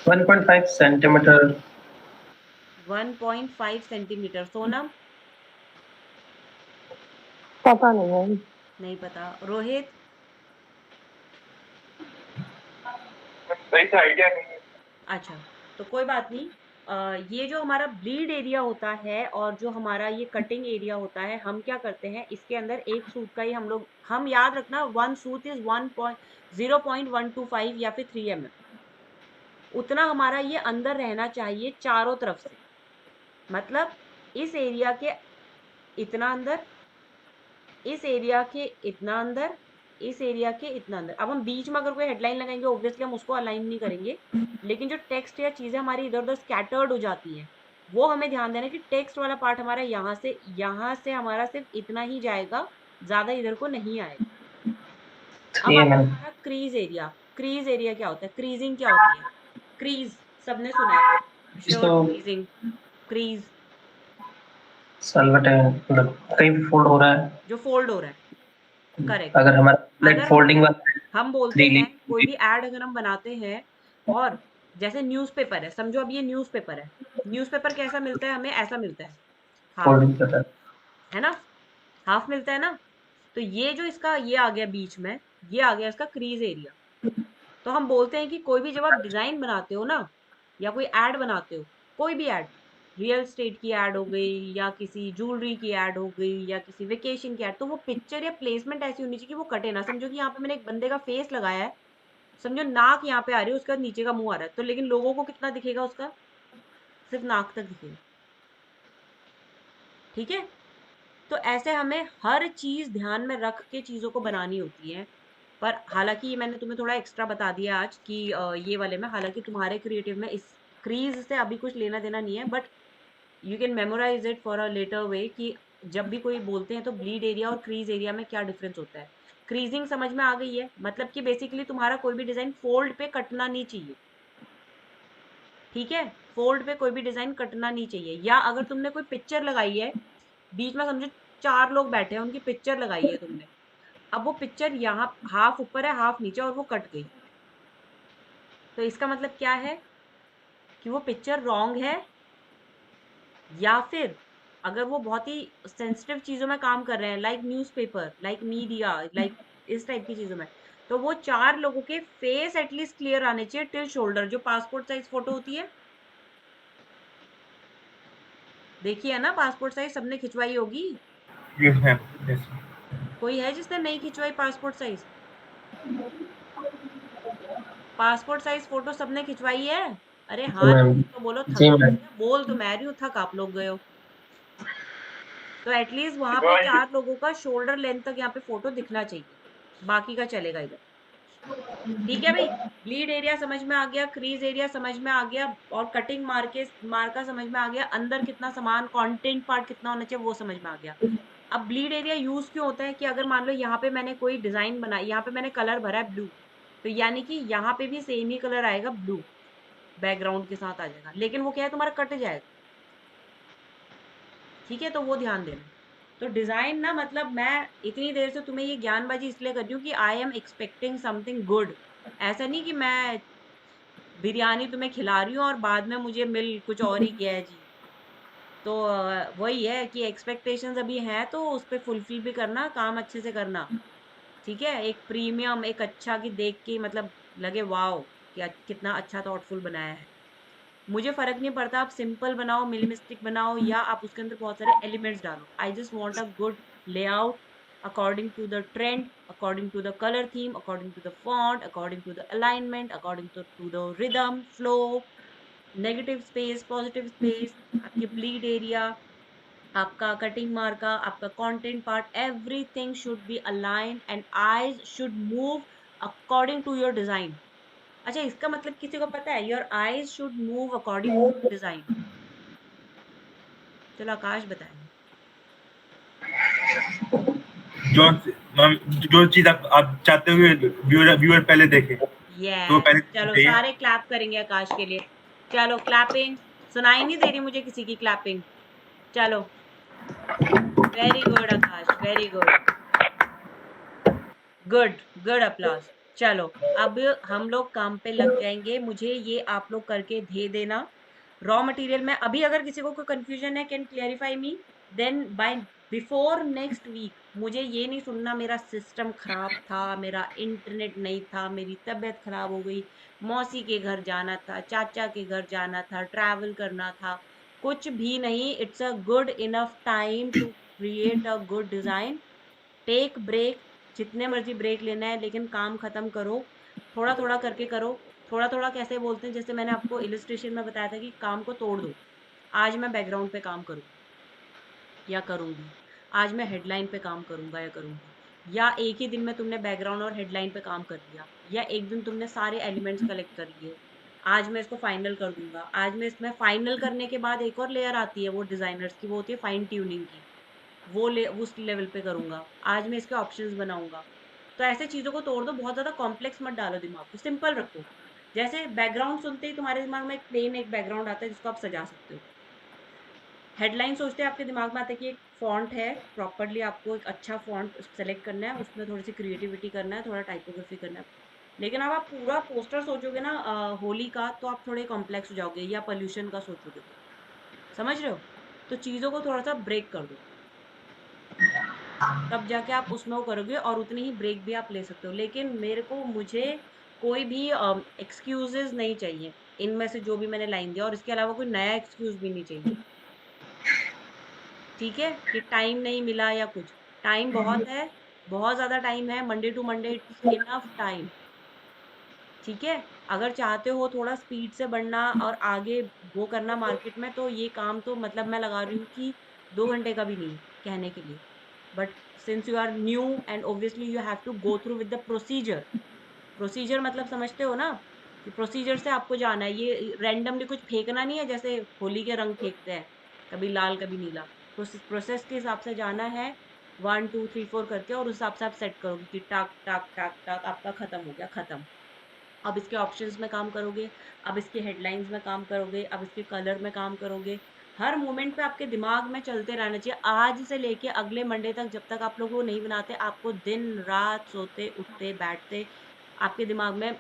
1.5 centimetre. 1.5 centimetre. Sonam? पता नहीं है। नहीं पता। रोहित? सही से आइडिया नहीं है। अच्छा, तो कोई बात नहीं। ये जो हमारा ब्लीड एरिया होता है और जो हमारा ये कटिंग एरिया होता है, हम क्या करते हैं इसके अंदर एक सूत का ही हम याद रखना, वन सूत इज 0.125 या फिर 3 mm, उतना हमारा ये अंदर रहना चाहिए चारों तरफ से। मतलब इस एरिया के इतना अंदर, इस एरिया के इतना अंदर, इस एरिया के इतना अंदर। अब हम बीच में अगर कोई हेडलाइन लगाएंगे ऑब्वियसली हम उसको अलाइन नहीं करेंगे, लेकिन जो टेक्स्ट या चीजें हमारी इधर उधर स्कैटर्ड हो जाती हैं, वो हमें ध्यान देना कि टेक्स्ट वाला पार्ट हमारा यहाँ से हमारा सिर्फ इतना ही जाएगा, ज्यादा इधर को नहीं आएगा। अब 3 आता है mm। हमारा क्रीज एरिया। क्रीज एरिया क्या होता है, क्रीजिंग क्या होती है? क्रीज सबने सुना है, इसको शर्ट क्रीजिंग, क्रीज सलवट है, मतलब कहीं फोल्ड हो रहा है। जो फोल्ड हो रहा है, करेक्ट। अगर हमारा ब्लैक अगर फोल्डिंग वाला हम बोलते 3 हैं कोई ली। भी ऐड अगर हम बनाते हैं, और जैसे न्यूज़पेपर है, समझो अब ये न्यूज़पेपर है, न्यूज़पेपर कैसा मिलता है हमें, ऐसा मिलता है, हाफ, फोल्डिंग करता है। है ना, हाफ मिलता है ना। तो ये जो इसका ये आ गया बीच में, ये आ गया इसका क्रीज एरिया। तो हम बोलते हैं कि कोई भी जब आप डिजाइन बनाते हो ना, या कोई ऐड बनाते हो, कोई भी ऐड, रियल एस्टेट की ऐड हो गई या किसी ज्वेलरी की ऐड हो गई या किसी वेकेशन की ऐड, तो वो पिक्चर या प्लेसमेंट ऐसी होनी चाहिए कि वो कटे ना। समझो कि यहाँ पे मैंने एक बंदे का फेस लगाया है, समझो नाक यहाँ पे आ रही है, उसके बाद नीचे का मुंह आ रहा है, तो लेकिन लोगों को कितना दिखेगा उसका, सिर्फ नाक तक दिखेगा, ठीक है। तो ऐसे हमें हर चीज ध्यान में रख के चीजों को बनानी होती है। पर हालांकि ये मैंने तुम्हें थोड़ा एक्स्ट्रा बता दिया आज कि ये वाले में, हालांकि तुम्हारे क्रिएटिव में इस क्रीज से अभी कुछ लेना देना नहीं है, but you can memorise it for a later way कि जब भी कोई बोलते हैं तो ब्लीड एरिया और क्रीज एरिया में क्या डिफरेंस होता है। क्रीजिंग समझ में आ गई है, मतलब कि बेसिकली तुम्हारा कोई भी डिजाइन फोल्ड पे कटना नहीं चाहिए, ठीक है। फोल्ड पे कोई भी डिजाइन कटना नहीं चाहिए। या अगर तुमने कोई पिक्चर लगाई है बीच में, समझो 4 लोग बैठे हैं, उनकी पिक्चर लगाई है तुमने, अब वो पिक्चर यहाँ हाफ ऊपर है हाफ नीचे और वो कट गई, तो इसका मतलब क्या है कि वो पिक्चर रॉन्ग है। या फिर अगर वो बहुत ही सेंसिटिव चीजों में काम कर रहे हैं, like newspaper, like media, like इस टाइप की चीजों में, तो वो 4 लोगों के फेस एटलीस्ट क्लियर आने चाहिए टिल शोल्डर, जो पासपोर्ट साइज फोटो होती है, देखी है ना, पासपोर्ट साइज सबने खिंचवाई होगी। Yes, ma'am. Yes. कोई है जिसने नहीं खिंचवाई passport size? Passport size photo सबने खिंचवाई है? अरे हाँ मैम। नहीं तो बोलो, थक जी गए मैम। क्या? बोल तो मैं रही हूँ, थक आप लोग गए हो। तो एटलीस्ट वहां पे खिंचवाई। 4 लोगों का शोल्डर लेंथ तक यहाँ पे फोटो दिखना चाहिए, बाकी का चलेगा इधर, ठीक है भाई। ब्लीड एरिया समझ में आ गया, क्रीज एरिया समझ में आ गया, और कटिंग मार्का समझ में आ गया, अंदर कितना सामान कंटेंट पार्ट कितना होना चाहिए वो समझ में आ गया। अब ब्लीड एरिया यूज क्यों होता है कि अगर मान लो यहाँ पे मैंने कोई डिजाइन बनाई, यहाँ पे मैंने कलर भरा है ब्लू, तो यानी कि यहाँ पे भी सेम ही कलर आएगा, ब्लू बैकग्राउंड के साथ आ जाएगा, लेकिन वो क्या है तुम्हारा कट जाएगा, ठीक है। तो वो ध्यान देना। तो डिजाइन ना, मतलब मैं इतनी देर से तुम्हें ये ज्ञानबाजी इसलिए कर रही हूँ कि I am expecting something good, ऐसा नहीं कि मैं बिरयानी तुम्हें खिला रही हूँ और बाद में मुझे मिल कुछ और ही गया है जी। तो वही है कि एक्सपेक्टेशंस अभी हैं तो उस पे फुलफिल भी करना, काम अच्छे से करना। ठीक है, एक प्रीमियम, एक अच्छा कि देख के मतलब लगे वाओ कि कितना अच्छा थॉटफुल बनाया है। मुझे फर्क नहीं पड़ता आप सिंपल बनाओ, मिनिमलिस्टिक बनाओ, या आप उसके अंदर बहुत सारे एलिमेंट्स डालो। I just want a good layout according to the trend, according to the colour theme, according to the font, according to the alignment, according to the rhythm flow, negative space, positive space, आपके bleed area, आपका cutting मार्का, आपका content part, everything should be align and eyes should move according to your design. अच्छा, इसका मतलब किसी को पता है? Your eyes should move according to design. चलो आकाश बताएं। जो जो चीज आप चाहते हो व्यूअर व्यूअर पहले देखे, तो यस, पहले चलो चाहिए। सारे क्लैप करेंगे आकाश के लिए। चलो क्लैपिंग। सुनाई नहीं दे रही मुझे किसी की क्लैपिंग। चलो, very good Akash, very good, good good applause. चलो, अब हम लोग काम पे लग जाएंगे। मुझे ये आप लोग करके दे देना रॉ मटेरियल में। अभी अगर किसी को कोई कंफ्यूजन है, can clarify me, then by before next week. मुझे ये नहीं सुनना मेरा सिस्टम खराब था, मेरा इंटरनेट नहीं था, मेरी तबीयत खराब हो गई, मौसी के घर जाना था, चाचा के घर जाना था, ट्रैवल करना था। कुछ भी नहीं, it's a good enough time to create a good design. Take break, जितने मर्जी ब्रेक लेना है, लेकिन काम खत्म करो। थोड़ा थोड़ा करके करो। थोड़ा थोड़ा कैसे बोलते हैं, जैसे मैंने आपको इलिस्ट्रेशन में बताया था कि काम को तोड़ दो। आज मैं बैकग्राउंड पे काम करूंगा या करूंगी, आज मैं हेडलाइन पे काम करूंगा या करूंगी, या एक ही दिन में तुमने बैकग्राउंड और हेडलाइन पे काम कर लिया, या एक दिन तुमने सारे एलिमेंट्स कलेक्ट कर लिए। आज मैं इसको फाइनल कर दूंगा। आज मैं इसमें फाइनल करने के बाद एक और लेयर आती है वो डिजाइनर्स की, वो होती है फाइन ट्यूनिंग की। वो ले उस लेवल पे करूंगा। आज मैं इसके ऑप्शंस बनाऊंगा। तो ऐसे चीजों को तोड़ दो, बहुत ज्यादा कॉम्प्लेक्स मत डालो, दिमाग को सिंपल रखो। जैसे बैकग्राउंड सुनते ही तुम्हारे दिमाग में एक प्लेन एक बैकग्राउंड आता है जिसको आप सजा सकते हो। हेडलाइन सोचते हैं आपके दिमाग में आता है कि एक फॉन्ट है, प्रॉपरली आपको एक अच्छा फॉन्ट सेलेक्ट करना है, उसमें थोड़ी सी क्रिएटिविटी करना है, थोड़ा टाइपोग्राफी करना है। लेकिन अब आप पूरा पोस्टर सोचोगे ना होली का, तो आप थोड़े कॉम्प्लेक्स हो जाओगे, या पोल्यूशन का सोचोगे तो। समझ रहे हो? तो चीजों को थोड़ा सा ब्रेक कर दो, तब जाके आप उसमें वो करोगे, और उतनी ही ब्रेक भी आप ले सकते हो। लेकिन मुझे कोई भी एक्सक्यूजेस नहीं चाहिए इनमें से, जो भी मैंने लाइन दिया, और इसके अलावा कोई नया एक्सक्यूज भी नहीं चाहिए। ठीक है, कि टाइम नहीं मिला या कुछ। टाइम बहुत है, बहुत ज्यादा टाइम है। Monday to Monday it's enough time. ठीक है, अगर चाहते हो थोड़ा स्पीड से बढ़ना और आगे वो करना मार्केट में, तो ये काम तो मतलब मैं लगा रही हूँ कि 2 घंटे का भी नहीं है कहने के लिए। But since you are new and obviously you have to go through with the procedure. Procedure मतलब समझते हो ना, कि प्रोसीजर से आपको जाना है। ये रैंडमली कुछ फेंकना नहीं है जैसे होली के रंग फेंकते हैं, कभी लाल कभी नीला। प्रोसेस के हिसाब से जाना है, 1 2 3 4 करके, और उस हिसाब से आप सेट करोगे कि टाक टाक टाक टाक आपका खत्म हो गया, खत्म। अब इसके ऑप्शंस में काम करोगे, अब इसके हेडलाइंस में काम करोगे, अब इसके कलर में काम करोगे। हर मोमेंट पे आपके दिमाग में चलते रहना चाहिए, आज से लेके अगले मंडे तक। जब तक आप लोग वो नहीं बनाते, आपको दिन रात सोते उठते बैठते आपके दिमाग में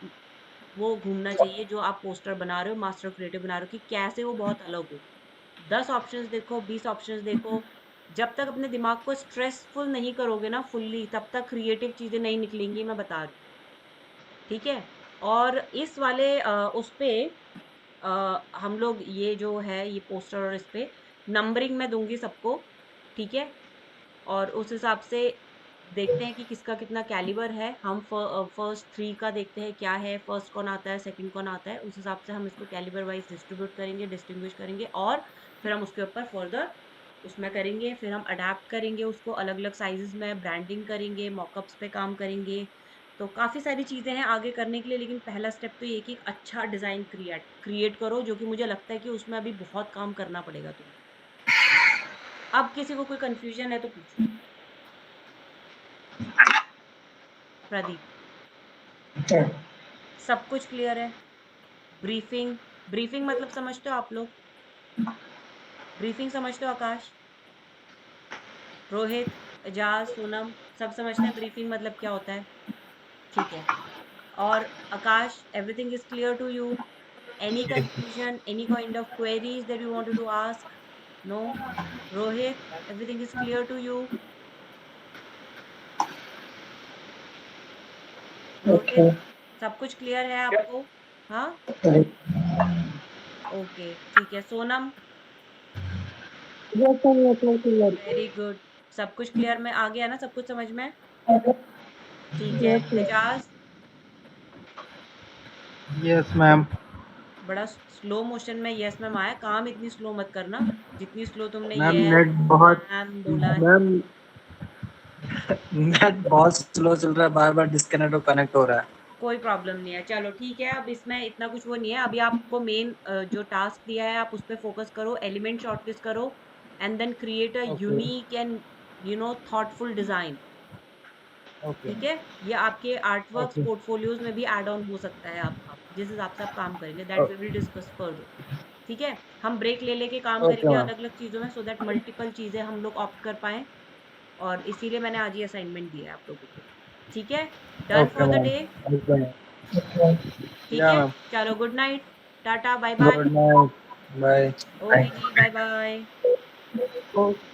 वो घूमना चाहिए, जो आप पोस्टर बना रहे हो, मास्टर क्रिएटिव बना रहे हो, कि कैसे वो बहुत अलग हो। 10 ऑप्शंस देखो, 20 ऑप्शंस देखो। जब तक अपने दिमाग को स्ट्रेसफुल नहीं करोगे ना फुल्ली, तब तक क्रिएटिव चीजें नहीं निकलेंगी, मैं बता रही हूँ। ठीक है, और इस वाले उस पे हम लोग ये जो है ये पोस्टर, और इस पे नंबरिंग मैं दूंगी सबको। ठीक है, और उस हिसाब से देखते हैं कि किसका कितना कैलिबर है। हम फर्स्ट 3 का देखते हैं क्या है, फर्स्ट कौन आता है, सेकंड कौन आता है, उस हिसाब से हम इसको कैलिबर वाइज डिस्ट्रीब्यूट करेंगे, डिस्टिंग्विश करेंगे, और फिर हम उसके ऊपर फर्दर उसमें करेंगे। फिर हम अडेप्ट करेंगे उसको अलग अलग साइजेस में, ब्रांडिंग करेंगे, मॉकअप्स पे काम करेंगे। तो काफ़ी सारी चीज़ें हैं आगे करने के लिए, लेकिन पहला स्टेप तो ये कि एक अच्छा डिज़ाइन क्रिएट करो, जो कि मुझे लगता है कि उसमें अभी बहुत काम करना पड़ेगा तुम्हें। अब किसी को कोई कंफ्यूजन है तो पूछो। प्रदीप, सब कुछ क्लियर है? ब्रीफिंग, ब्रीफिंग मतलब समझते हो आप लोग? ब्रीफिंग समझते हो आकाश, रोहित, एजाज, सोनम, सब समझते हैं ब्रीफिंग मतलब क्या होता है? ठीक है, और आकाश, everything is clear to you? Any confusion, any kind of queries that you wanted to ask? No? Rohit, everything is clear to you? Rohit, सब कुछ क्लियर है आपको? हाँ, ओके, ठीक है। Sonam, Yes, sir, yes, sir, clear. Very good. सब कुछ clear में आ गया ना? सब कुछ समझ में? ठीक है। Yes, sir. Ejaz, yes ma'am. बड़ा स्लो मोशन में यस मैम आया। काम इतनी स्लो मत करना जितनी स्लो तुमने मैम यस नेट बहुत मैम बोला है। मैम नेट बहुत स्लो चल रहा है, बार बार डिस्कनेक्ट और कनेक्ट हो रहा है। कोई प्रॉब्लम नहीं है, चलो ठीक है। अब इसमें इतना कुछ वो नहीं है। अभी आपको मेन जो टास्क दिया है आप उस पर फोकस करो, एलिमेंट शॉर्टलिस्ट करो and then create a okay unique and thoughtful design. Okay ठीक है, ये आपके आर्टवर्क्स ओके पोर्टफोलियोज में भी ऐड ऑन हो सकता है। आप जिस हिसाब से आप काम करेंगे that will be discuss further. ठीक है, हम ब्रेक ले लेके काम ओके करेंगे मैम। अलग अलग चीजों में, सो दैट मल्टीपल चीजें हम लोग ऑप्ट कर पाए। और इसीलिए मैंने आज ये असाइनमेंट दिया है आप लोगों को। ठीक है, done okay for the ma'am. Day. Okay ma'am. ठीक या है, मैम। चलो good night, tata, bye bye. Good night. Bye. Okay जी, बाय बाय। Okay.